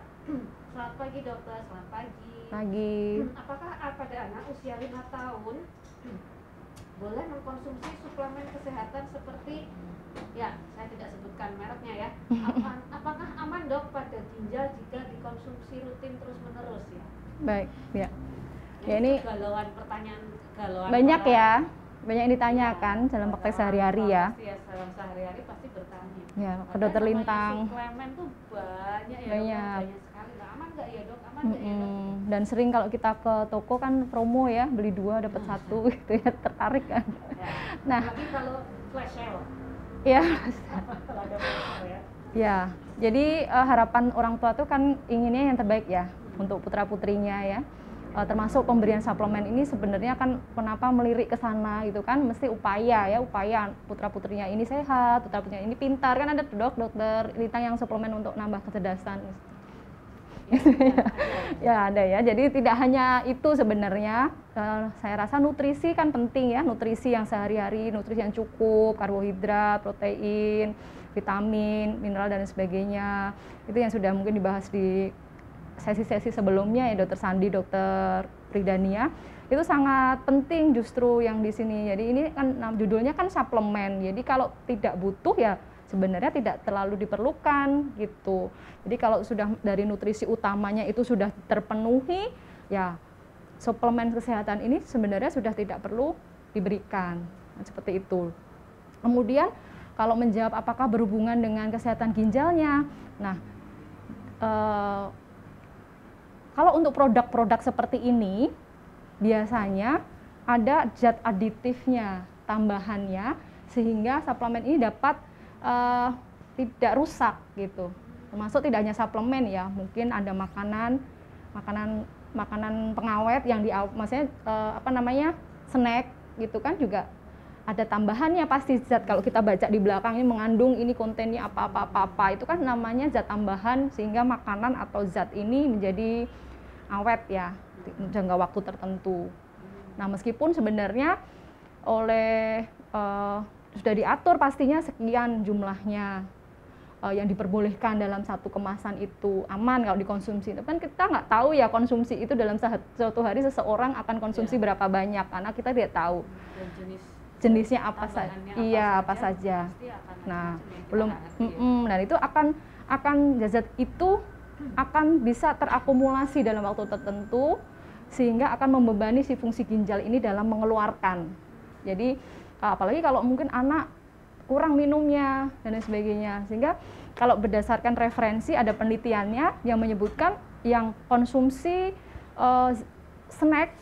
Selamat pagi dokter, selamat pagi. Pagi. Apakah pada anak usia 5 tahun boleh mengkonsumsi suplemen kesehatan seperti, ya saya tidak sebutkan mereknya ya, apakah aman dok pada ginjal jika dikonsumsi rutin terus menerus ya? Baik, ya. Ya ini galauan pertanyaan, galauan banyak para, ya, banyak yang ditanyakan dalam praktek sehari-hari ya. Dalam sehari-hari pasti bertanya. Ya, ke Dokter Lintang. Suplemen tuh banyak ya, banyak sekali. Nah, aman nggak ya dok? Aman nggak ya dok? Dan sering kalau kita ke toko kan promo ya, beli 2 dapat 1 gitu ya, tertarik kan. Ya. Nah, lagi kalau flash sale. Ya. Kalau ada flash sale ya. Ya, jadi harapan orang tua tuh kan inginnya yang terbaik ya untuk putra-putrinya ya. Termasuk pemberian suplemen ini sebenarnya kan kenapa melirik ke sana gitu kan, mesti upaya putra-putrinya ini sehat, putra-putrinya ini pintar, kan ada dokter Lintang yang suplemen untuk nambah kecerdasan. Ya ada ya, jadi tidak hanya itu sebenarnya, saya rasa nutrisi kan penting ya, nutrisi yang sehari-hari, nutrisi yang cukup, karbohidrat, protein, vitamin, mineral dan sebagainya, itu yang sudah mungkin dibahas di sesi-sesi sebelumnya ya Dokter Sandi, Dokter Pridania, itu sangat penting justru yang di sini. Jadi ini kan judulnya kan suplemen, jadi kalau tidak butuh ya sebenarnya tidak terlalu diperlukan gitu. Jadi kalau sudah dari nutrisi utamanya itu sudah terpenuhi, ya suplemen kesehatan ini sebenarnya sudah tidak perlu diberikan. Nah, seperti itu. Kemudian kalau menjawab apakah berhubungan dengan kesehatan ginjalnya, nah kalau untuk produk-produk seperti ini biasanya ada zat aditifnya, tambahannya, sehingga suplemen ini dapat tidak rusak gitu. Termasuk tidak hanya suplemen ya, mungkin ada makanan pengawet yang maksudnya snack gitu kan juga ada tambahannya pasti zat. Kalau kita baca di belakang ini mengandung ini kontennya apa itu kan namanya zat tambahan sehingga makanan atau zat ini menjadi awet ya jangka waktu tertentu. Nah meskipun sebenarnya oleh sudah diatur pastinya sekian jumlahnya yang diperbolehkan dalam satu kemasan itu aman kalau dikonsumsi. Tapi kan kita nggak tahu ya konsumsi itu dalam satu hari seseorang akan konsumsi berapa banyak karena kita tidak tahu. Dan jenisnya apa saja, apa saja. Nah, belum, dan itu akan zat itu akan bisa terakumulasi dalam waktu tertentu sehingga akan membebani si fungsi ginjal ini dalam mengeluarkan. Jadi apalagi kalau mungkin anak kurang minumnya dan lain sebagainya, sehingga kalau berdasarkan referensi ada penelitiannya yang menyebutkan yang konsumsi snack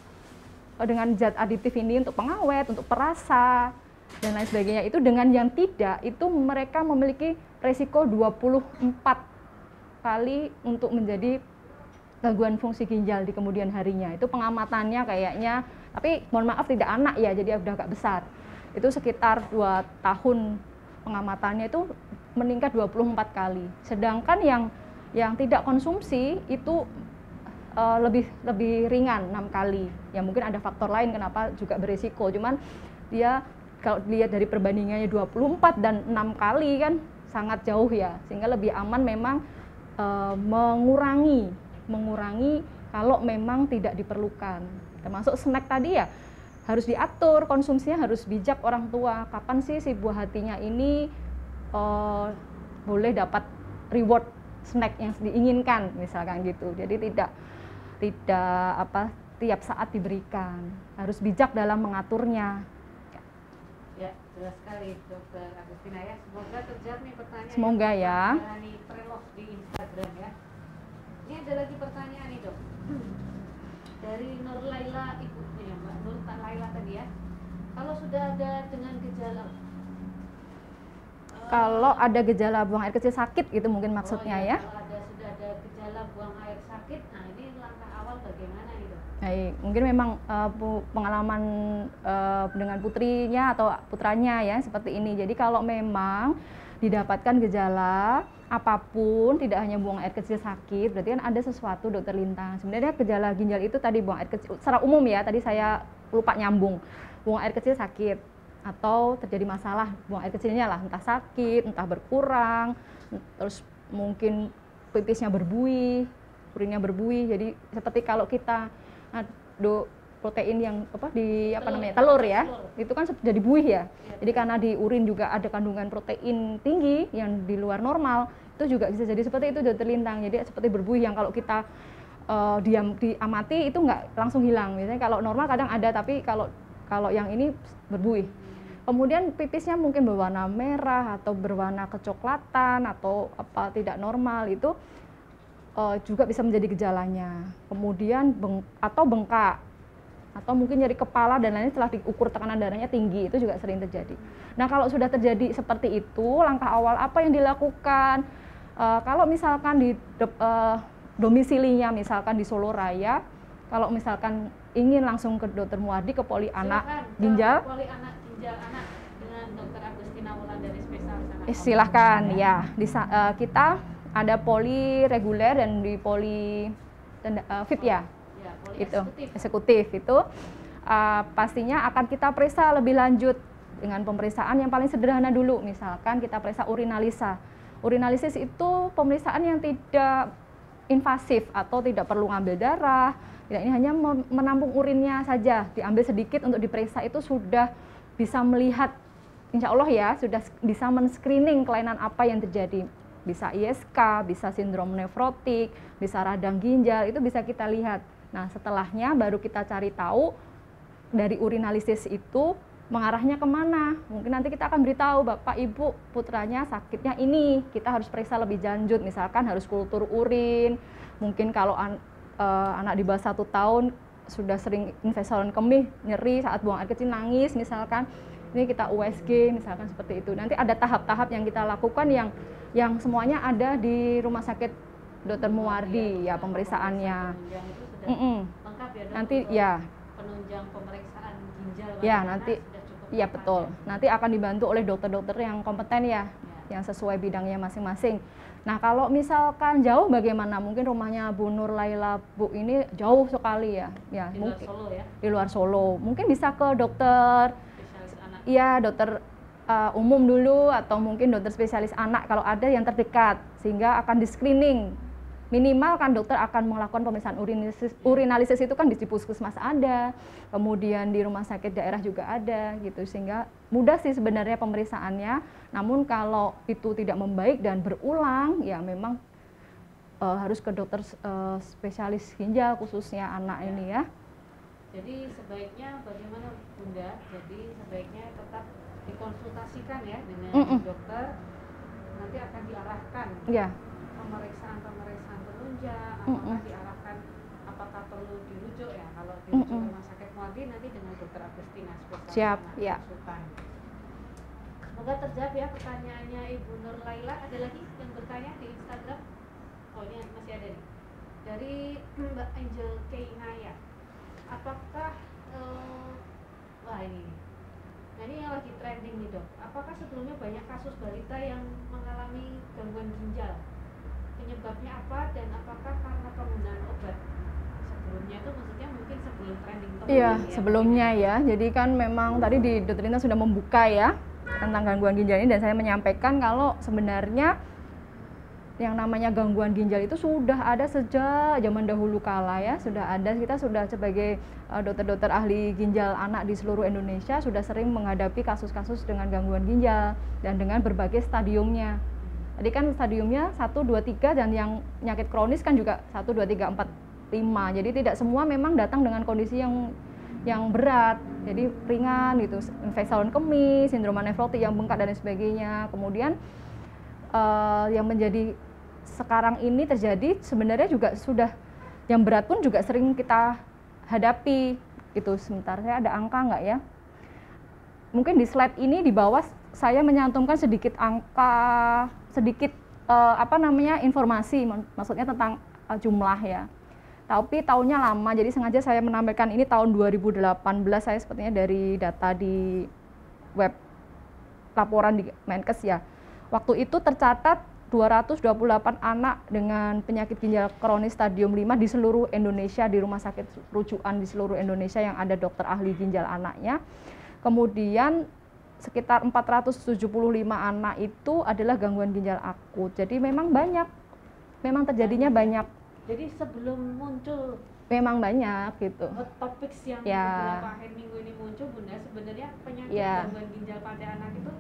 dengan zat aditif ini untuk pengawet, untuk perasa, dan lain sebagainya, itu dengan yang tidak, itu mereka memiliki resiko 24 kali untuk menjadi gangguan fungsi ginjal di kemudian harinya. Itu pengamatannya kayaknya, tapi mohon maaf tidak anak ya, jadi udah agak besar. Itu sekitar 2 tahun pengamatannya itu meningkat 24 kali. Sedangkan yang tidak konsumsi itu lebih ringan 6 kali. Ya mungkin ada faktor lain kenapa juga berisiko. Cuman dia kalau dilihat dari perbandingannya 24 dan 6 kali kan sangat jauh ya. Sehingga lebih aman memang mengurangi kalau memang tidak diperlukan. Termasuk snack tadi ya harus diatur konsumsinya, harus bijak orang tua. Kapan sih si buah hatinya ini boleh dapat reward snack yang diinginkan misalkan gitu. Jadi tidak tiap saat diberikan, harus bijak dalam mengaturnya. Ya, jelas sekali Dokter Agustina ya. Semoga terjawab nih pertanyaan. Semoga ya. Preloft di Instagram ya. Ini ada lagi pertanyaan nih dok. dari Nur Laila ibunya ya Mbak Nur Laila tadi ya, kalau sudah ada dengan gejala kalau ada gejala buang air kecil sakit gitu mungkin maksudnya ya. Kalau sudah ada gejala buang air sakit, nah ini langkah awal bagaimana itu? Baik, mungkin memang pengalaman dengan putrinya atau putranya ya seperti ini. Jadi kalau memang didapatkan gejala apapun, tidak hanya buang air kecil sakit, berarti kan ada sesuatu dokter Lintang. Sebenarnya gejala ginjal itu tadi buang air kecil, secara umum ya, tadi saya lupa nyambung. Buang air kecil sakit, atau terjadi masalah buang air kecilnya lah, entah sakit, entah berkurang, terus mungkin pipisnya berbuih, urinnya berbuih. Jadi seperti kalau kita protein yang telur ya, itu kan jadi buih ya. Jadi karena di urin juga ada kandungan protein tinggi yang di luar normal, itu juga bisa jadi seperti itu dokter Lintang. Jadi seperti berbuih yang kalau kita diamati itu nggak langsung hilang. Biasanya kalau normal kadang ada, tapi kalau yang ini berbuih. Kemudian pipisnya mungkin berwarna merah atau berwarna kecoklatan atau tidak normal, itu juga bisa menjadi gejalanya. Kemudian bengkak atau mungkin nyeri kepala dan lainnya setelah diukur tekanan darahnya tinggi, itu juga sering terjadi. Nah, kalau sudah terjadi seperti itu, langkah awal apa yang dilakukan? Kalau misalkan di domisilinya misalkan di Solo Raya, kalau misalkan ingin langsung ke Dokter Muardi, ke Poli Anak Ginjal, Poli Anak Ginjal Anak dengan Dokter Agustina Wulandari spesialis anak. Silahkan ya. Kita ada poli reguler dan di poli VIP ya. Itu eksekutif itu pastinya akan kita periksa lebih lanjut dengan pemeriksaan yang paling sederhana dulu. Misalkan kita periksa urinalisa. Urinalisis itu pemeriksaan yang tidak invasif atau tidak perlu ngambil darah. Ini hanya menampung urinnya saja, diambil sedikit untuk diperiksa, itu sudah bisa melihat, insya Allah ya, sudah bisa men-screening kelainan apa yang terjadi. Bisa ISK, bisa sindrom nefrotik, bisa radang ginjal, itu bisa kita lihat. Nah, setelahnya baru kita cari tahu dari urinalisis itu mengarahnya kemana. Mungkin nanti kita akan beritahu, Bapak Ibu putranya sakitnya ini, kita harus periksa lebih lanjut, misalkan harus kultur urin. Mungkin kalau anak di bawah 1 tahun sudah sering infeksi saluran kemih, nyeri saat buang air kecil, nangis misalkan, ini kita USG misalkan seperti itu. Nanti ada tahap-tahap yang kita lakukan yang semuanya ada di Rumah Sakit Dr. Muardi ya pemeriksaannya. Lengkap ya, dok, nanti ya penunjang pemeriksaan ginjal ya nanti ya betul. Nanti akan dibantu oleh dokter-dokter yang kompeten ya, yang sesuai bidangnya masing-masing. Nah, kalau misalkan jauh bagaimana? Mungkin rumahnya Bu Nur Laila Bu ini jauh sekali ya. Ya, di mungkin luar Solo ya. Di luar Solo. Mungkin bisa ke dokter Spesialis anak. Iya, dokter umum dulu atau mungkin dokter spesialis anak kalau ada yang terdekat, sehingga akan di-screening. Minimal kan dokter akan melakukan pemeriksaan urinalisis itu kan di puskesmas ada, kemudian di rumah sakit daerah juga ada gitu, sehingga mudah sih sebenarnya pemeriksaannya. Namun kalau itu tidak membaik dan berulang, ya memang harus ke dokter spesialis ginjal khususnya anak ini ya. Jadi sebaiknya bagaimana Bunda? Jadi sebaiknya tetap dikonsultasikan ya dengan dokter, nanti akan diarahkan. Ya. Pemeriksaan penunjang, apakah diarahkan, apakah perlu dirujuk ya, kalau dirujuk ke Rumah Sakit Muardi nanti dengan Dokter Agustina spesialis siap ya. konsultan. Semoga terjawab ya pertanyaannya Ibu Nur Laila. Ada lagi yang bertanya di Instagram? Oh, ini masih ada nih dari Mbak Angel Keinaya. Apakah wah ini nah ini yang lagi trending nih dok, apakah sebelumnya banyak kasus balita yang mengalami gangguan ginjal? Penyebabnya apa dan apakah karena penggunaan obat sebelumnya, itu maksudnya mungkin sebelum trending topic? Iya, sebelumnya ya. Jadi kan memang tadi di Dokter Lintang sudah membuka ya tentang gangguan ginjal ini, dan saya menyampaikan kalau sebenarnya yang namanya gangguan ginjal itu sudah ada sejak zaman dahulu kala ya, sudah ada. Kita sudah sebagai dokter-dokter ahli ginjal anak di seluruh Indonesia sudah sering menghadapi kasus-kasus dengan gangguan ginjal dan dengan berbagai stadiumnya. Tadi kan stadiumnya 1, 2, 3 dan yang penyakit kronis kan juga 1, 2, 3, 4, 5. Jadi tidak semua memang datang dengan kondisi yang berat. Jadi ringan gitu, infeksi saluran kemih, sindrom nefrotik yang bengkak dan sebagainya. Kemudian yang menjadi sekarang ini terjadi sebenarnya juga sudah yang berat pun juga sering kita hadapi. Itu sebentar, saya ada angka nggak ya? Mungkin di slide ini di bawah saya menyantumkan sedikit angka, sedikit informasi, maksudnya tentang jumlah ya. Tapi tahunnya lama, jadi sengaja saya menampilkan ini tahun 2018, saya sepertinya dari data di web laporan di Menkes ya. Waktu itu tercatat 228 anak dengan penyakit ginjal kronis stadium 5 di seluruh Indonesia, di rumah sakit rujukan di seluruh Indonesia yang ada dokter ahli ginjal anaknya. Kemudian sekitar 475 anak itu adalah gangguan ginjal akut. Jadi memang banyak, memang terjadinya banyak. Jadi sebelum muncul memang banyak gitu. Hot topics yang beberapa akhir minggu ini muncul, Bunda, sebenarnya penyakit gangguan ginjal pada anak itu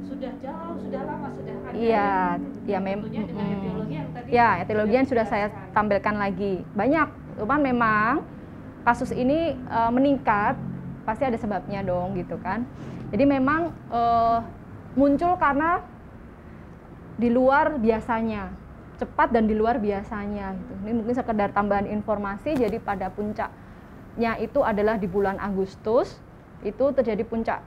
sudah jauh, sudah lama sudah ada. Memang. Dengan etiologi yang tadi. Etiologi yang sudah saya tampilkan lagi. Banyak, cuman memang kasus ini meningkat, pasti ada sebabnya dong gitu kan. Jadi memang muncul karena di luar biasanya, cepat dan di luar biasanya gitu. Ini mungkin sekedar tambahan informasi. Jadi pada puncaknya itu adalah di bulan Agustus, itu terjadi puncak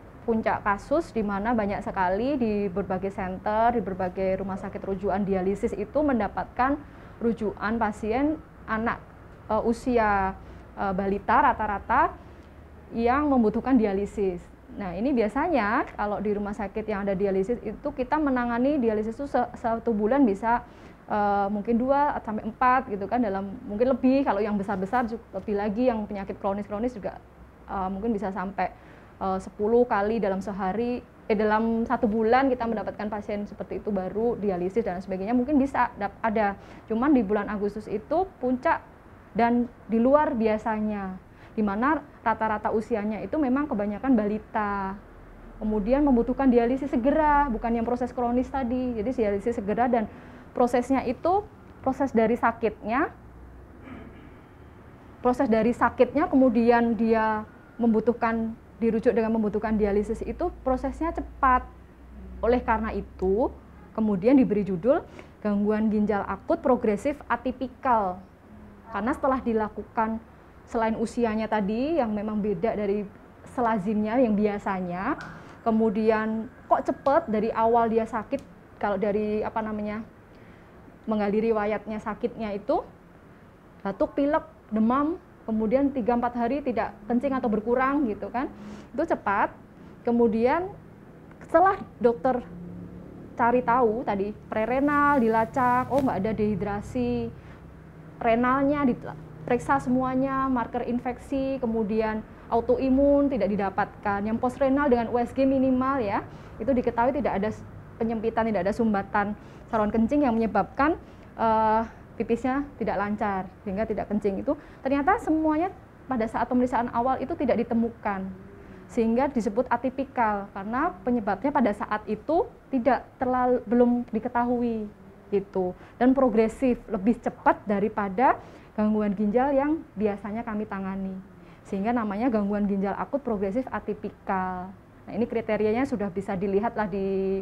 kasus di mana banyak sekali di berbagai center, di berbagai rumah sakit rujukan dialisis itu mendapatkan rujukan pasien anak usia balita rata-rata yang membutuhkan dialisis. Nah, ini biasanya kalau di rumah sakit yang ada dialisis itu kita menangani dialisis itu satu bulan bisa mungkin 2 sampai 4 gitu kan, dalam mungkin lebih, kalau yang besar-besar lebih lagi, yang penyakit kronis juga mungkin bisa sampai 10 kali dalam sehari, dalam 1 bulan kita mendapatkan pasien seperti itu baru dialisis dan sebagainya, mungkin bisa ada. Cuman di bulan Agustus itu puncak dan di luar biasanya, di mana rata-rata usianya itu memang kebanyakan balita. Kemudian membutuhkan dialisis segera, bukan yang proses kronis tadi. Jadi dialisis segera, dan prosesnya itu proses dari sakitnya kemudian dia membutuhkan dirujuk dengan membutuhkan dialisis, itu prosesnya cepat. Oleh karena itu kemudian diberi judul gangguan ginjal akut progresif atipikal, karena setelah dilakukan, selain usianya tadi yang memang beda dari selazimnya yang biasanya, kemudian kok cepat dari awal dia sakit. Kalau dari menggali riwayatnya sakitnya itu batuk, pilek, demam, kemudian 3-4 hari tidak kencing atau berkurang gitu kan, itu cepat. Kemudian setelah dokter cari tahu tadi prerenal dilacak, oh nggak ada dehidrasi, renalnya diperiksa semuanya, marker infeksi, kemudian autoimun tidak didapatkan, yang post renal dengan USG minimal ya, itu diketahui tidak ada penyempitan, tidak ada sumbatan saluran kencing yang menyebabkan pipisnya tidak lancar sehingga tidak kencing. Itu ternyata semuanya pada saat pemeriksaan awal itu tidak ditemukan, sehingga disebut atipikal karena penyebabnya pada saat itu belum diketahui gitu, dan progresif, lebih cepat daripada gangguan ginjal yang biasanya kami tangani, sehingga namanya gangguan ginjal akut progresif atipikal. Nah, ini kriterianya sudah bisa dilihat lah di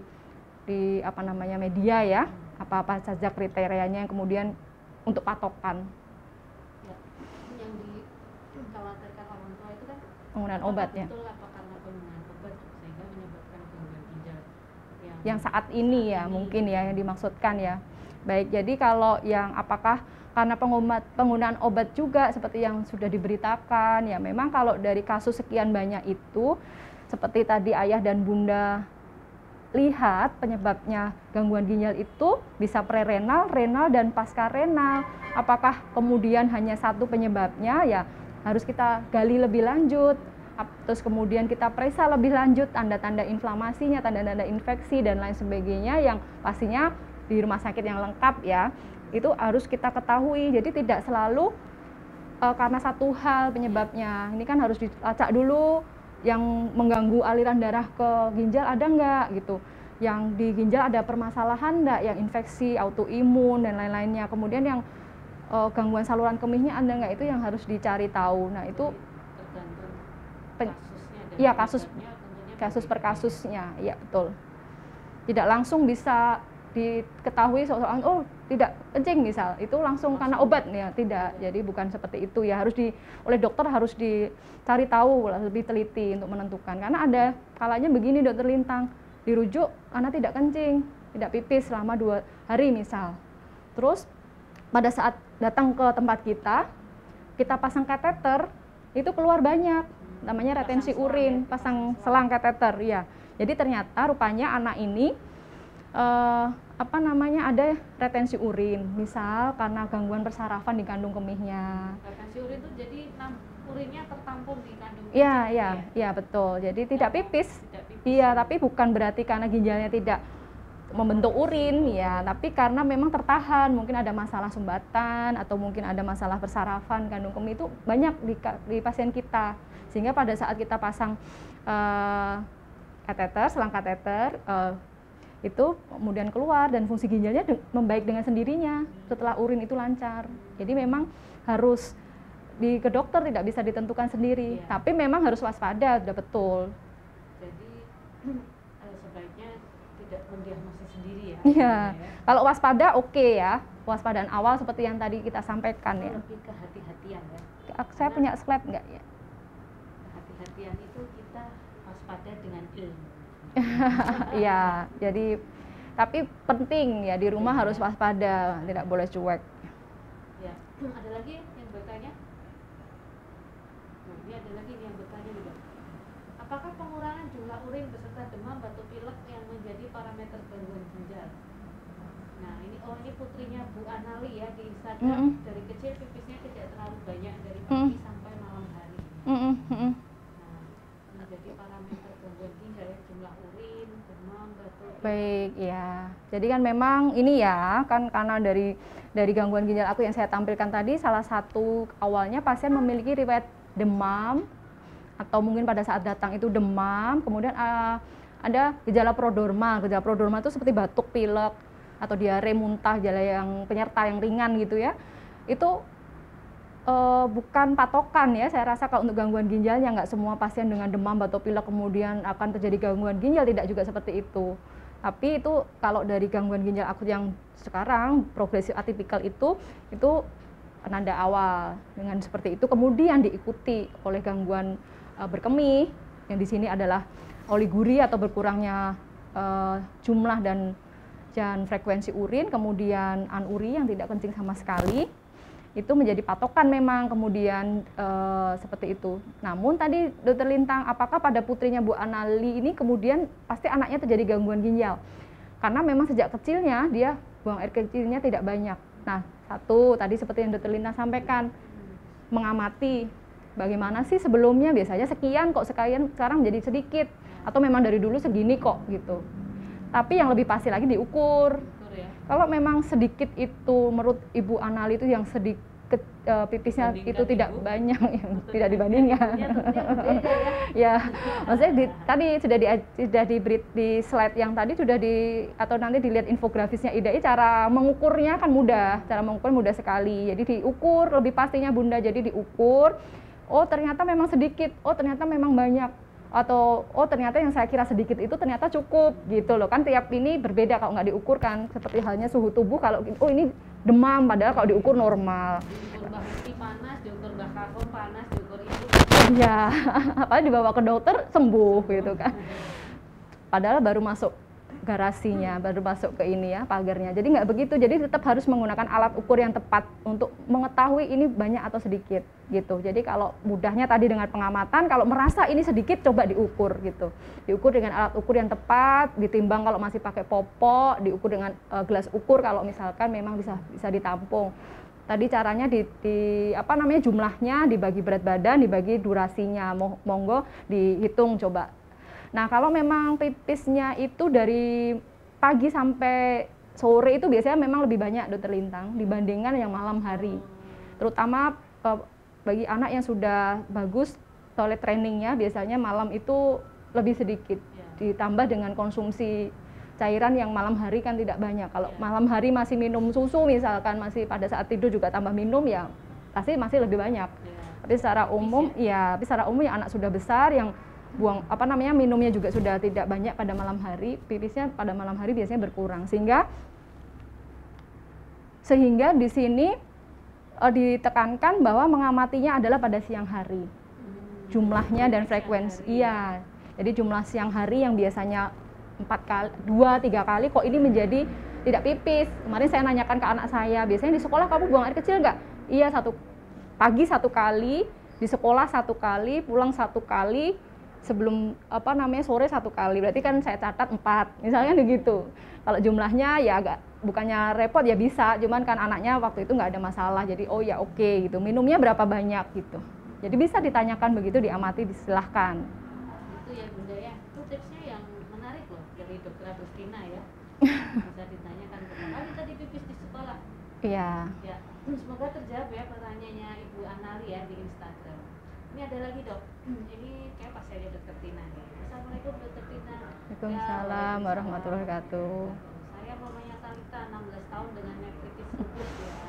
media ya, apa saja kriterianya yang kemudian untuk patokan. Yang dikhawatirkan orang tua itu kan penggunaan obatnya. Betul apa karena penggunaan obat sehingga menyebabkan gangguan ginjal yang saat ini ya, mungkin ya yang dimaksudkan ya. Baik, jadi kalau yang apakah karena penggunaan obat juga seperti yang sudah diberitakan ya, memang kalau dari kasus sekian banyak itu seperti tadi ayah dan bunda lihat, penyebabnya gangguan ginjal itu bisa prerenal, renal, dan pasca-renal. Apakah kemudian hanya satu penyebabnya? Ya harus kita gali lebih lanjut. Terus kemudian kita periksa lebih lanjut tanda-tanda inflamasinya, tanda-tanda infeksi, dan lain sebagainya yang pastinya di rumah sakit yang lengkap ya. Itu harus kita ketahui. Jadi tidak selalu karena satu hal penyebabnya. Ini kan harus dilacak dulu, yang mengganggu aliran darah ke ginjal ada enggak gitu, yang di ginjal ada permasalahan enggak, yang infeksi, autoimun, dan lain-lainnya. Kemudian yang gangguan saluran kemihnya ada enggak, itu yang harus dicari tahu. Nah itu kasusnya, kasus per kasusnya, ya betul. Tidak langsung bisa diketahui soal oh tidak kencing misal, itu langsung karena obat ya, tidak. Jadi bukan seperti itu ya, oleh dokter harus dicari tahu lebih teliti untuk menentukan. Karena ada kalanya begini Dokter Lintang, dirujuk karena tidak kencing, tidak pipis selama 2 hari misal. Terus pada saat datang ke tempat kita pasang kateter, itu keluar banyak, namanya retensi urin, pasang selang kateter ya. Jadi ternyata rupanya anak ini ada retensi urin, misal karena gangguan persarafan di kandung kemihnya. Retensi urin itu jadi urinnya tertampung di kandung kemih. Iya betul. Jadi tidak pipis. Iya, tapi bukan berarti karena ginjalnya tidak membentuk urin ya, tapi karena memang tertahan, mungkin ada masalah sumbatan atau mungkin ada masalah persarafan kandung kemih, itu banyak di pasien kita. Sehingga pada saat kita pasang kateter, selang kateter, itu kemudian keluar dan fungsi ginjalnya membaik dengan sendirinya setelah urin itu lancar. Jadi memang harus ke dokter, tidak bisa ditentukan sendiri, tapi memang harus waspada, sudah betul. Jadi sebaiknya tidak mendiagnosis sendiri ya. Iya. Kalau waspada oke ya, waspadaan awal seperti yang tadi kita sampaikan ya. Lebih kehati-hatian ya. Saya punya slide nggak ya? Kehati-hatian itu kita waspada dengan ilmu. Iya, jadi tapi penting ya, di rumah harus waspada, tidak boleh cuek. Ya, ada lagi yang bertanya? Ini ada lagi yang bertanya juga. Apakah pengurangan jumlah urin beserta demam, batuk pilek yang menjadi parameter gangguan ginjal? Nah, ini putrinya Bu Anali ya di Instagram. Dari kecil pipisnya tidak terlalu banyak dari pagi sampai malam hari. Nah, menjadi parameter gangguan ginjal ya, jumlah urin, demam, batuk. Baik, ya. Jadi kan memang ini ya, kan karena dari gangguan ginjal akut yang saya tampilkan tadi, salah satu awalnya pasien memiliki riwayat demam, atau mungkin pada saat datang itu demam, kemudian ada gejala prodorma. Gejala prodorma itu seperti batuk, pilek, atau diare, muntah, gejala yang penyerta yang ringan gitu ya. Itu bukan patokan ya, saya rasa kalau untuk gangguan ginjalnya nggak semua pasien dengan demam, batuk, pilek kemudian akan terjadi gangguan ginjal, tidak juga seperti itu. Tapi itu kalau dari gangguan ginjal akut yang sekarang progresif atipikal itu penanda awal. Dengan seperti itu kemudian diikuti oleh gangguan berkemih, yang di sini adalah oliguria atau berkurangnya jumlah dan frekuensi urin, kemudian anuri yang tidak kencing sama sekali. Itu menjadi patokan memang kemudian seperti itu. Namun tadi Dokter Lintang, apakah pada putrinya Bu Anali ini kemudian pasti anaknya terjadi gangguan ginjal? Karena memang sejak kecilnya dia buang air kecilnya tidak banyak. Nah, satu tadi seperti yang Dokter Lintang sampaikan, mengamati bagaimana sih sebelumnya biasanya sekian kok sekarang jadi sedikit, atau memang dari dulu segini kok gitu. Tapi yang lebih pasti lagi diukur. Kalau memang sedikit itu menurut Ibu Anali itu yang sedikit pipisnya itu tidak banyak, yang tidak dibandingkan. Ya, maksudnya tadi sudah di slide yang tadi atau nanti dilihat infografisnya IDAI, cara mengukurnya kan mudah, cara mengukur mudah sekali. Jadi diukur lebih pastinya Bunda, jadi diukur. Oh ternyata memang sedikit, oh ternyata memang banyak, atau oh ternyata yang saya kira sedikit itu ternyata cukup gitu loh. Kan tiap ini berbeda kalau nggak diukur kan, seperti halnya suhu tubuh, kalau oh ini demam padahal kalau diukur normal. Diukur Mbak Hesti panas, diukur Mbak Kakung panas, diukur Ibu. Iya, apalagi dibawa ke dokter sembuh gitu kan. Padahal baru masuk garasinya, baru masuk ke ini ya, pagarnya. Jadi nggak begitu, jadi tetap harus menggunakan alat ukur yang tepat untuk mengetahui ini banyak atau sedikit gitu. Jadi kalau mudahnya tadi dengan pengamatan, kalau merasa ini sedikit coba diukur gitu. Diukur dengan alat ukur yang tepat, ditimbang kalau masih pakai popok, diukur dengan gelas ukur kalau misalkan memang bisa ditampung. Tadi caranya jumlahnya dibagi berat badan, dibagi durasinya, monggo dihitung coba. Nah, kalau memang pipisnya itu dari pagi sampai sore itu biasanya memang lebih banyak Dokter Lintang dibandingkan yang malam hari. Terutama bagi anak yang sudah bagus toilet trainingnya, biasanya malam itu lebih sedikit. Ditambah dengan konsumsi cairan yang malam hari kan tidak banyak. Kalau malam hari masih minum susu misalkan, masih pada saat tidur juga tambah minum, ya pasti masih lebih banyak. Tapi secara umum yang anak sudah besar yang buang apa namanya minumnya juga sudah tidak banyak pada malam hari, pipisnya pada malam hari biasanya berkurang, sehingga di sini ditekankan bahwa mengamatinya adalah pada siang hari. Jumlahnya dan frekuensi. Iya. Jadi jumlah siang hari yang biasanya 2-3 kali kok ini menjadi tidak pipis. Kemarin saya nanyakan ke anak saya, biasanya di sekolah kamu buang air kecil nggak? Iya, pagi 1 kali, di sekolah 1 kali, pulang 1 kali, sebelum sore 1 kali. Berarti kan saya catat 4, misalnya begitu. Kalau jumlahnya ya agak bukannya repot ya bisa, cuman kan anaknya waktu itu nggak ada masalah, jadi oh ya oke gitu. Minumnya berapa banyak gitu. Jadi bisa ditanyakan begitu, diamati, disilahkan. Itu ya Bunda ya, itu tipsnya yang menarik loh dari Dokter Agustina ya. Bisa ditanyakan berapa kali tadi pipis di sekolah. Iya. Ya, semoga terjawab ya pertanyaannya Ibu Anali ya di Instagram. Ini ada lagi dok, ini kayak pas saya Dokter Tina nih. Assalamualaikum Dokter Tina. Waalaikumsalam warahmatullahi wabarakatuh. Saya mamanya Talita, 16 tahun dengan nefritis lupus ya.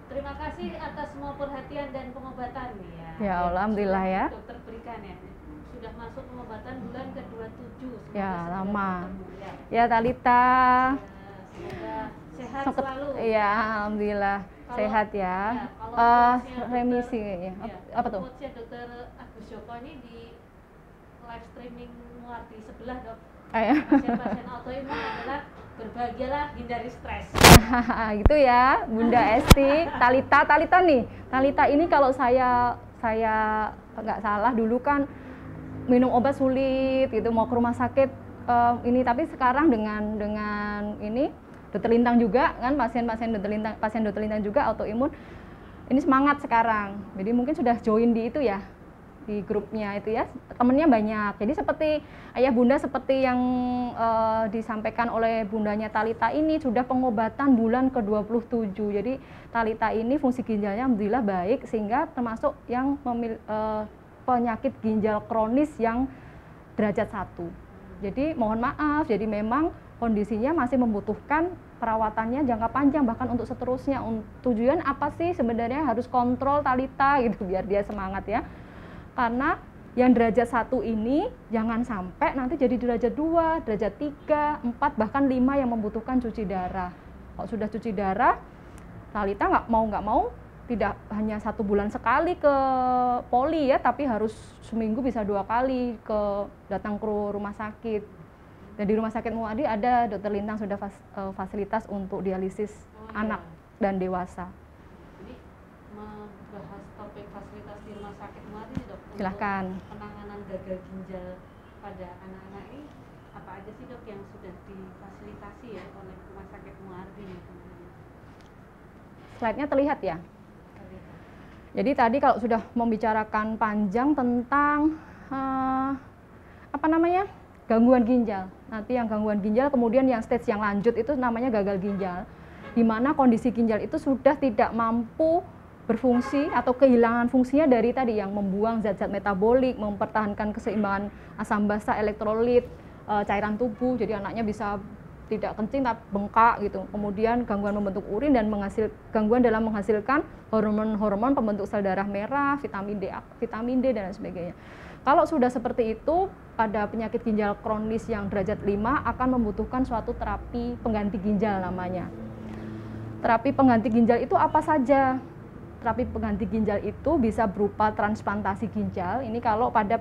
Terima kasih atas semua perhatian dan pengobatan ya. Ya, alhamdulillah ya. Dokter berikan ya. Sudah masuk pengobatan bulan ke-27. Ya, lama. Ya, Talita. Semoga sehat selalu. Iya, alhamdulillah. Sehat ya. Remisi ya. Apa tuh? Quotes-nya Dokter Agus Joko ini di live streaming Muardi sebelah, Dok. Pasien-pasien autoimun adalah berbahagialah, hindari stres. Gitu ya, Bunda Esti. Talita nih. Talita ini kalau saya nggak salah dulu kan minum obat sulit gitu, mau ke rumah sakit ini, tapi sekarang dengan ini Dokter Lintang juga kan, pasien Dokter Lintang juga autoimun, ini semangat sekarang. Jadi mungkin sudah join di itu ya, di grupnya itu ya, temennya banyak. Jadi seperti ayah bunda seperti yang disampaikan oleh bundanya Talita ini, sudah pengobatan bulan ke-27. Jadi Talita ini fungsi ginjalnya alhamdulillah baik, sehingga termasuk yang penyakit ginjal kronis yang derajat 1. Jadi mohon maaf, jadi memang kondisinya masih membutuhkan perawatannya jangka panjang, bahkan untuk seterusnya. Tujuan apa sih sebenarnya harus kontrol Talita gitu, biar dia semangat ya. Karena yang derajat 1 ini jangan sampai nanti jadi derajat 2, derajat 3, 4, bahkan 5 yang membutuhkan cuci darah. Kalau sudah cuci darah, Talita nggak mau tidak hanya 1 bulan sekali ke poli ya, tapi harus seminggu bisa 2 kali datang ke rumah sakit. Dan di Rumah Sakit Muardi ada Dokter Lintang sudah fasilitas untuk dialisis anak dan dewasa. Jadi membahas topik fasilitas di Rumah Sakit Muardi, Dok. Silakan. Penanganan gagal ginjal pada anak-anak ini apa aja sih Dok yang sudah difasilitasi ya oleh Rumah Sakit Muardi? Slide-nya terlihat ya. Jadi tadi kalau sudah membicarakan panjang tentang gangguan ginjal. Nanti yang gangguan ginjal, kemudian yang stage yang lanjut itu namanya gagal ginjal, di mana kondisi ginjal itu sudah tidak mampu berfungsi atau kehilangan fungsinya dari tadi yang membuang zat-zat metabolik, mempertahankan keseimbangan asam basa, elektrolit, cairan tubuh. Jadi anaknya bisa tidak kencing tapi bengkak gitu. Kemudian gangguan membentuk urin dan gangguan dalam menghasilkan hormon-hormon pembentuk sel darah merah, vitamin D dan sebagainya. Kalau sudah seperti itu, pada penyakit ginjal kronis yang derajat 5 akan membutuhkan suatu terapi pengganti ginjal namanya. Terapi pengganti ginjal itu apa saja? Terapi pengganti ginjal itu bisa berupa transplantasi ginjal. Ini kalau pada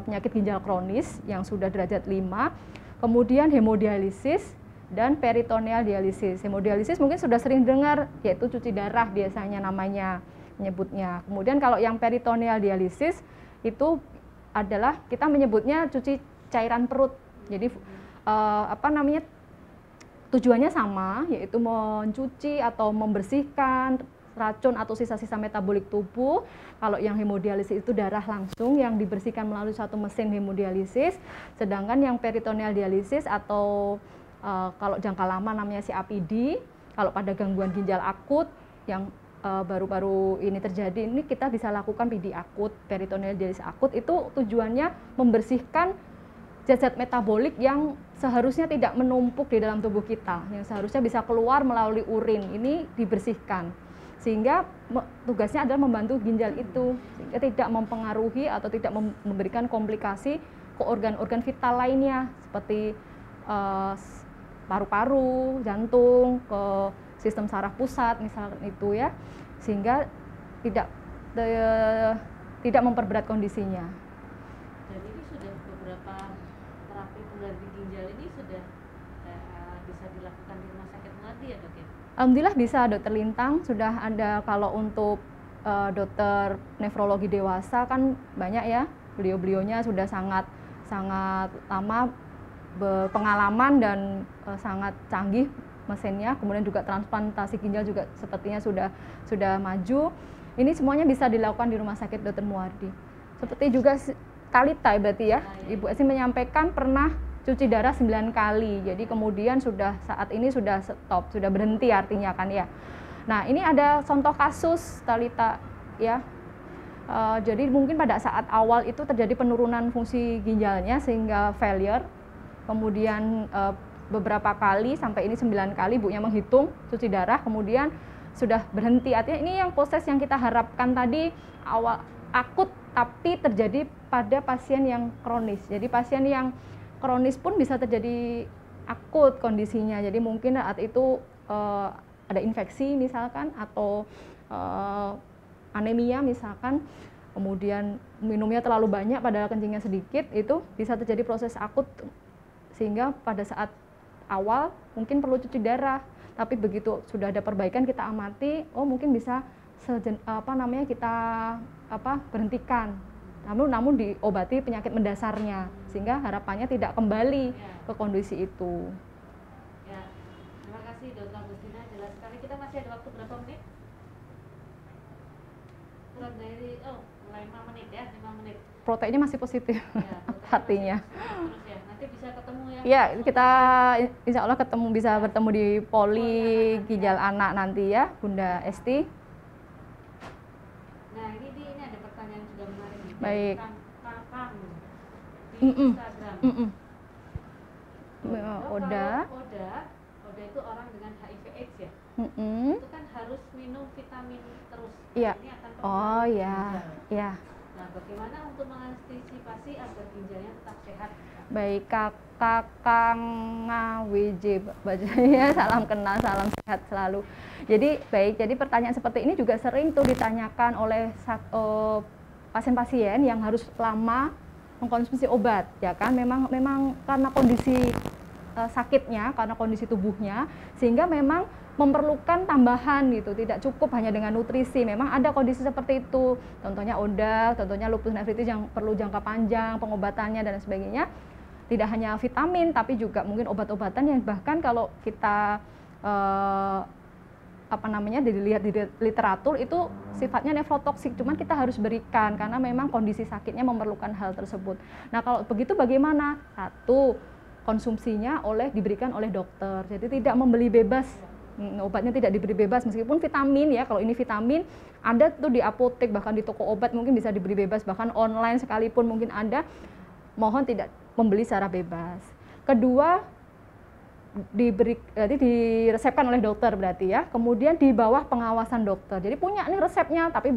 penyakit ginjal kronis yang sudah derajat 5, kemudian hemodialisis dan peritoneal dialisis. Hemodialisis mungkin sudah sering dengar, yaitu cuci darah biasanya namanya menyebutnya. Kemudian kalau yang peritoneal dialisis itu adalah kita menyebutnya cuci cairan perut. Jadi tujuannya sama, yaitu mencuci atau membersihkan racun atau sisa-sisa metabolik tubuh. Kalau yang hemodialisis itu darah langsung yang dibersihkan melalui satu mesin hemodialisis, sedangkan yang peritoneal dialisis atau kalau jangka lama namanya CAPD, kalau pada gangguan ginjal akut yang baru-baru ini terjadi, ini kita bisa lakukan PD akut, peritoneal dialisis akut. Itu tujuannya membersihkan zat-zat metabolik yang seharusnya tidak menumpuk di dalam tubuh kita, yang seharusnya bisa keluar melalui urin, ini dibersihkan. sehingga tugasnya adalah membantu ginjal itu sehingga tidak mempengaruhi atau tidak memberikan komplikasi ke organ-organ vital lainnya seperti paru-paru, jantung, ke sistem saraf pusat misalkan itu ya, sehingga tidak memperberat kondisinya. Dan ini sudah beberapa terapi pengganti ginjal ini sudah bisa dilakukan di rumah sakit Muardi ya dok ya? Alhamdulillah bisa, Dokter Lintang sudah ada. Kalau untuk dokter nefrologi dewasa kan banyak ya, beliau-beliaunya sudah sangat lama berpengalaman dan sangat canggih mesinnya. Kemudian juga transplantasi ginjal juga sepertinya sudah maju. Ini semuanya bisa dilakukan di rumah sakit Dr. Muardi. Seperti juga Talita berarti ya, Ibu Esi menyampaikan pernah cuci darah 9 kali. Jadi kemudian saat ini sudah stop, sudah berhenti artinya kan ya. Nah, ini ada contoh kasus Talita ya. Jadi mungkin pada saat awal itu terjadi penurunan fungsi ginjalnya sehingga failure. Kemudian beberapa kali sampai ini 9 kali ibunya menghitung cuci darah, kemudian sudah berhenti. Artinya ini yang proses yang kita harapkan tadi awal akut tapi terjadi pada pasien yang kronis. Jadi pasien yang kronis pun bisa terjadi akut kondisinya. Jadi mungkin saat itu ada infeksi misalkan atau anemia misalkan, kemudian minumnya terlalu banyak padahal kencingnya sedikit, itu bisa terjadi proses akut sehingga pada saat awal mungkin perlu cuci darah. Tapi begitu sudah ada perbaikan kita amati, oh mungkin bisa kita berhentikan. Namun diobati penyakit mendasarnya sehingga harapannya tidak kembali ke kondisi itu. Ya, terima kasih Dr. Agustina, jelas sekali. Kita masih ada waktu berapa menit? Kurang dari mulai 5 menit ya, 5 menit. Proteinnya masih positif, ya, hatinya. Terus ya, nanti bisa ketemu ya. Ya, kita insya Allah bisa bertemu di Poli Ginjal Anak nanti ya, Bunda Esti. Nah, ini ada pertanyaan juga menarik nih. Baik. Kakang di Instagram. Oda itu orang dengan HIV/AIDS ya. Itu kan harus minum vitamin terus. Iya. Ini akan Oh ya, ya. Nah, bagaimana untuk mengantisipasi agar ginjalnya tetap sehat? Baik, Kakang WJ bacanya, salam kenal, salam sehat selalu. Jadi pertanyaan seperti ini juga sering tuh ditanyakan oleh pasien-pasien yang harus lama mengkonsumsi obat, ya kan? Memang karena kondisi sakitnya, karena kondisi tubuhnya, sehingga memang memerlukan tambahan gitu, tidak cukup hanya dengan nutrisi. Memang ada kondisi seperti itu, contohnya ODA, contohnya lupus nefritis yang perlu jangka panjang pengobatannya dan sebagainya. Tidak hanya vitamin, tapi juga mungkin obat-obatan yang bahkan kalau kita dilihat di literatur itu sifatnya nefrotoksik, cuman kita harus berikan karena memang kondisi sakitnya memerlukan hal tersebut. Nah, kalau begitu bagaimana? Satu, konsumsinya diberikan oleh dokter, jadi tidak membeli bebas. Obatnya tidak diberi bebas, meskipun vitamin ya, kalau ini vitamin ada tuh di apotek, bahkan di toko obat mungkin bisa diberi bebas, bahkan online sekalipun mungkin ada, mohon tidak membeli secara bebas. Kedua, diresepkan oleh dokter berarti ya, kemudian di bawah pengawasan dokter. Jadi punya nih resepnya, tapi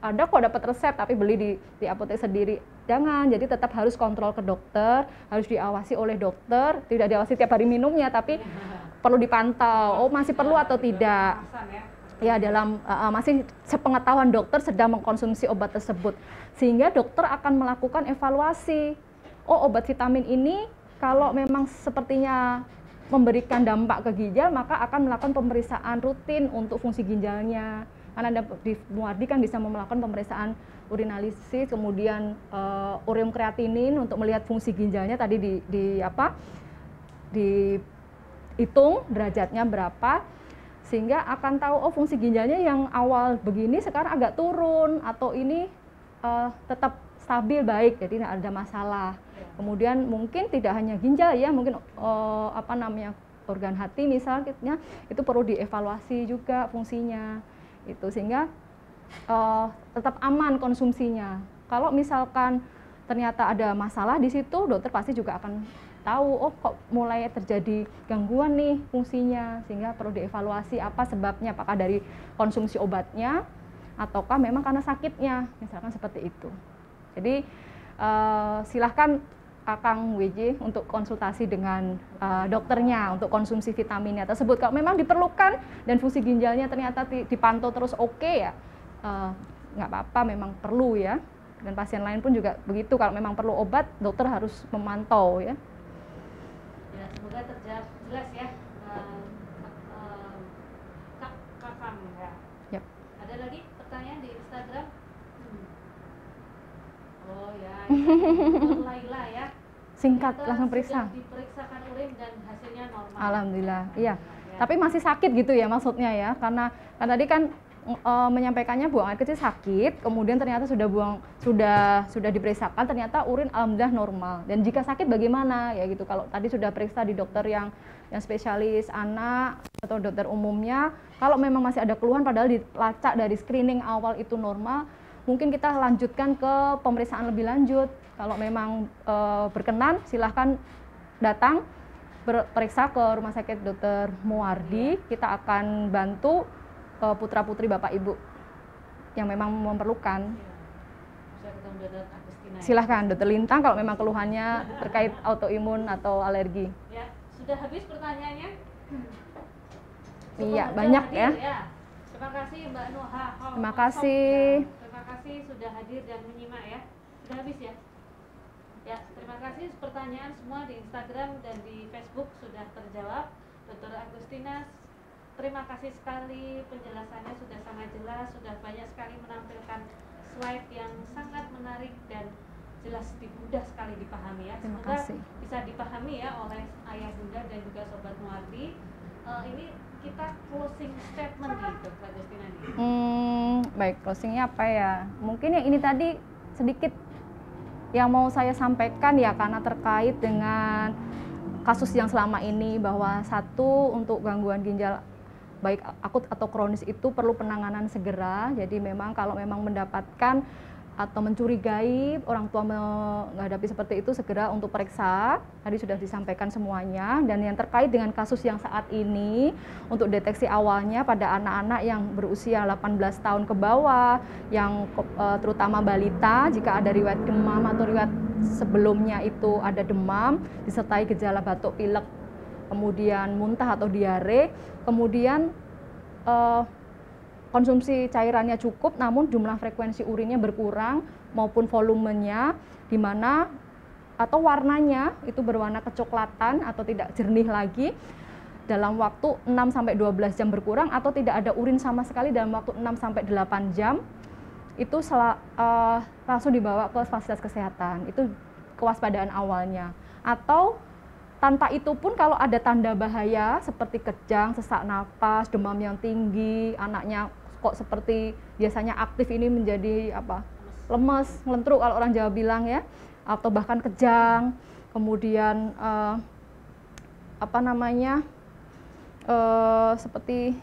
ada kok dapat resep tapi beli di apotek sendiri. Jangan, jadi tetap harus kontrol ke dokter, harus diawasi oleh dokter, tidak diawasi tiap hari minumnya, tapi perlu dipantau, masih perlu atau tidak. Ya, dalam masih sepengetahuan dokter sedang mengkonsumsi obat tersebut. Sehingga dokter akan melakukan evaluasi. Obat vitamin ini kalau memang sepertinya memberikan dampak ke ginjal, maka akan melakukan pemeriksaan rutin untuk fungsi ginjalnya. Karena di Muardi kan bisa melakukan pemeriksaan urinalisis, kemudian ureum kreatinin untuk melihat fungsi ginjalnya tadi dihitung derajatnya berapa, sehingga akan tahu fungsi ginjalnya yang awal begini sekarang agak turun atau ini tetap stabil baik, jadi tidak ada masalah. Kemudian mungkin tidak hanya ginjal ya, mungkin organ hati misalnya itu perlu dievaluasi juga fungsinya itu, sehingga tetap aman konsumsinya. Kalau misalkan ternyata ada masalah di situ, dokter pasti juga akan tahu, oh kok mulai terjadi gangguan nih fungsinya, sehingga perlu dievaluasi apa sebabnya, apakah dari konsumsi obatnya ataukah memang karena sakitnya, misalkan seperti itu. Jadi silahkan Kakang WJ untuk konsultasi dengan dokternya untuk konsumsi vitaminnya tersebut. Kalau memang diperlukan dan fungsi ginjalnya ternyata dipantau terus oke ya, nggak apa-apa, memang perlu ya. Dan pasien lain pun juga begitu, kalau memang perlu obat, dokter harus memantau ya. Ya, semoga terjawab jelas ya, Kakang ya. Yep. Ada lagi pertanyaan di Instagram? Oh ya, Laila ya. Singkat, Ternyata langsung periksa. sudah diperiksakan urin dan hasilnya normal. Alhamdulillah, iya. Ya. Tapi masih sakit gitu ya maksudnya ya, karena kan tadi kan menyampaikannya buang air kecil sakit, kemudian ternyata sudah diperiksakan ternyata urin alhamdulillah normal. Dan jika sakit bagaimana ya gitu? Kalau tadi sudah periksa di dokter yang spesialis anak atau dokter umumnya, kalau memang masih ada keluhan padahal dilacak dari screening awal itu normal, mungkin kita lanjutkan ke pemeriksaan lebih lanjut. Kalau memang berkenan, silahkan datang periksa ke Rumah Sakit Dr. Muwardi. Kita akan bantu putra-putri Bapak Ibu yang memang memerlukan. Bisa ketemu Dr. Agustina. Silahkan Dr. Lintang kalau memang keluhannya terkait autoimun atau alergi. Ya, sudah habis pertanyaannya? Iya, Semoga banyak hadir, ya. Terima kasih Mbak Noha. Terima kasih. Terima kasih sudah hadir dan menyimak ya. Sudah habis ya? Ya, terima kasih pertanyaan semua di Instagram dan di Facebook sudah terjawab. Dr. Agustina, terima kasih sekali, penjelasannya sudah sangat jelas, sudah banyak sekali menampilkan slide yang sangat menarik dan jelas mudah sekali dipahami ya. Terima Semoga kasih. bisa dipahami ya oleh ayah bunda dan juga sobat Muwardi. Ini kita closing statement nih Dr. Agustina nih. Baik, closingnya apa ya? Mungkin yang ini tadi sedikit yang mau saya sampaikan ya, karena terkait dengan kasus yang selama ini, bahwa satu, untuk gangguan ginjal baik akut atau kronis itu perlu penanganan segera. Jadi memang kalau memang mendapatkan atau mencurigai orang tua menghadapi seperti itu, segera untuk periksa. Tadi sudah disampaikan semuanya. Dan yang terkait dengan kasus yang saat ini, untuk deteksi awalnya pada anak-anak yang berusia 18 tahun ke bawah, yang terutama balita, jika ada riwayat demam atau riwayat sebelumnya itu ada demam disertai gejala batuk pilek, kemudian muntah atau diare, kemudian konsumsi cairannya cukup namun jumlah frekuensi urinnya berkurang maupun volumenya, di mana atau warnanya itu berwarna kecoklatan atau tidak jernih lagi dalam waktu 6 sampai 12 jam berkurang, atau tidak ada urin sama sekali dalam waktu 6 sampai 8 jam, itu langsung dibawa ke fasilitas kesehatan. Itu kewaspadaan awalnya. Atau tanpa itu pun kalau ada tanda bahaya seperti kejang, sesak napas, demam yang tinggi, anaknya kok seperti biasanya aktif ini menjadi lemes, ngelentruk kalau orang Jawa bilang ya, atau bahkan kejang, kemudian seperti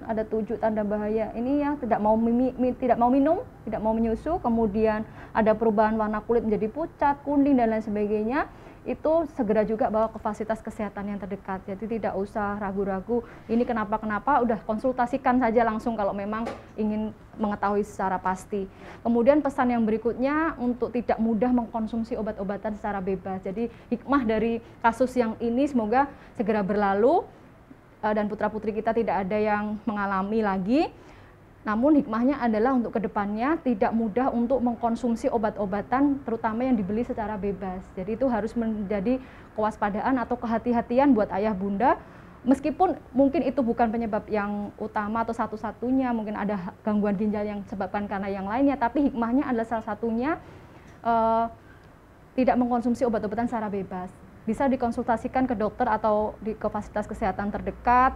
ada 7 tanda bahaya ini ya, tidak mau minum, tidak mau menyusu, kemudian ada perubahan warna kulit menjadi pucat, kuning dan lain sebagainya, itu segera juga bawa ke fasilitas kesehatan yang terdekat. Jadi tidak usah ragu-ragu ini kenapa, udah konsultasikan saja langsung kalau memang ingin mengetahui secara pasti. Kemudian pesan yang berikutnya, untuk tidak mudah mengkonsumsi obat-obatan secara bebas. Jadi hikmah dari kasus yang ini semoga segera berlalu dan putra-putri kita tidak ada yang mengalami lagi. Namun hikmahnya adalah untuk kedepannya tidak mudah untuk mengkonsumsi obat-obatan terutama yang dibeli secara bebas. Jadi itu harus menjadi kewaspadaan atau kehati-hatian buat ayah bunda, meskipun mungkin itu bukan penyebab yang utama atau satu-satunya, mungkin ada gangguan ginjal yang disebabkan karena yang lainnya, tapi hikmahnya adalah salah satunya tidak mengkonsumsi obat-obatan secara bebas. Bisa dikonsultasikan ke dokter atau ke fasilitas kesehatan terdekat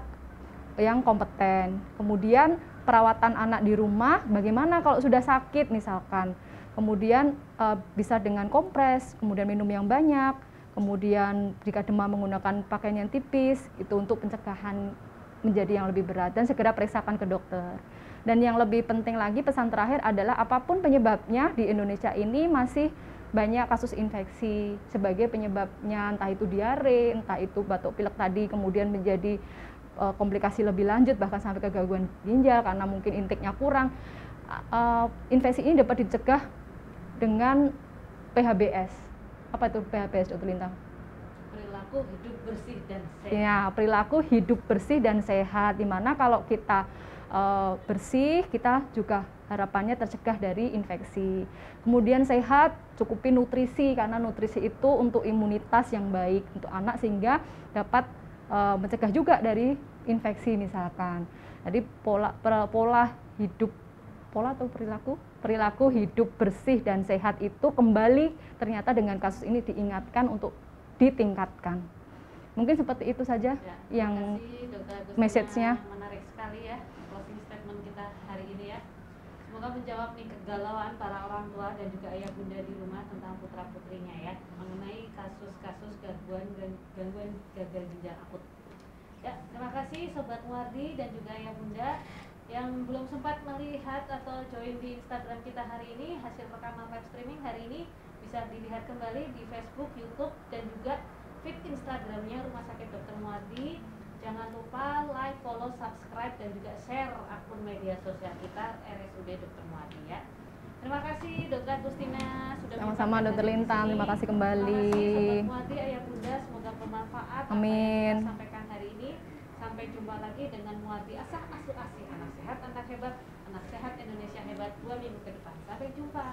yang kompeten. Kemudian perawatan anak di rumah, bagaimana kalau sudah sakit misalkan. Kemudian bisa dengan kompres, kemudian minum yang banyak, kemudian jika demam menggunakan pakaian yang tipis, itu untuk pencegahan menjadi yang lebih berat, dan segera periksakan ke dokter. Dan yang lebih penting lagi, pesan terakhir adalah apapun penyebabnya di Indonesia ini masih banyak kasus infeksi sebagai penyebabnya, entah itu diare, entah itu batuk pilek tadi, kemudian menjadi komplikasi lebih lanjut bahkan sampai ke gangguan ginjal karena mungkin intake-nya kurang. Infeksi ini dapat dicegah dengan PHBS. Apa itu PHBS, Dr. Lintang? Perilaku hidup bersih dan sehat. Ya, perilaku hidup bersih dan sehat. Dimana kalau kita bersih, kita juga harapannya tercegah dari infeksi. Kemudian sehat, cukupi nutrisi karena nutrisi itu untuk imunitas yang baik untuk anak sehingga dapat mencegah juga dari infeksi misalkan. Jadi perilaku hidup bersih dan sehat itu kembali ternyata dengan kasus ini diingatkan untuk ditingkatkan. Mungkin seperti itu saja Ya, yang kasih, message-nya. menarik sekali ya closing statement kita hari ini ya. Semoga menjawab nih kegalauan para orang tua dan juga ayah bunda di rumah tentang putra putrinya ya mengenai kasus-kasus gangguan gagal ginjal akut. Ya, terima kasih Sobat Muardi dan juga ayah bunda yang belum sempat melihat atau join di Instagram kita hari ini. Hasil rekaman live streaming hari ini bisa dilihat kembali di Facebook, YouTube dan juga feed Instagramnya Rumah Sakit Dr. Muardi. Jangan lupa like, follow, subscribe dan juga share akun media sosial kita RSUD Dr. Muardi ya. Terima kasih Dr. Agustina sudah Sama-sama Dr. Lintang, terima kasih kembali. Terima kasih Sobat Muardi, ayah bunda, semoga bermanfaat apa Amin. yang kita sampaikan hari ini. Sampai jumpa lagi dengan Muardi Asah Asuh Asih, anak sehat, anak hebat, anak sehat Indonesia hebat 2 minggu ke depan. Sampai jumpa.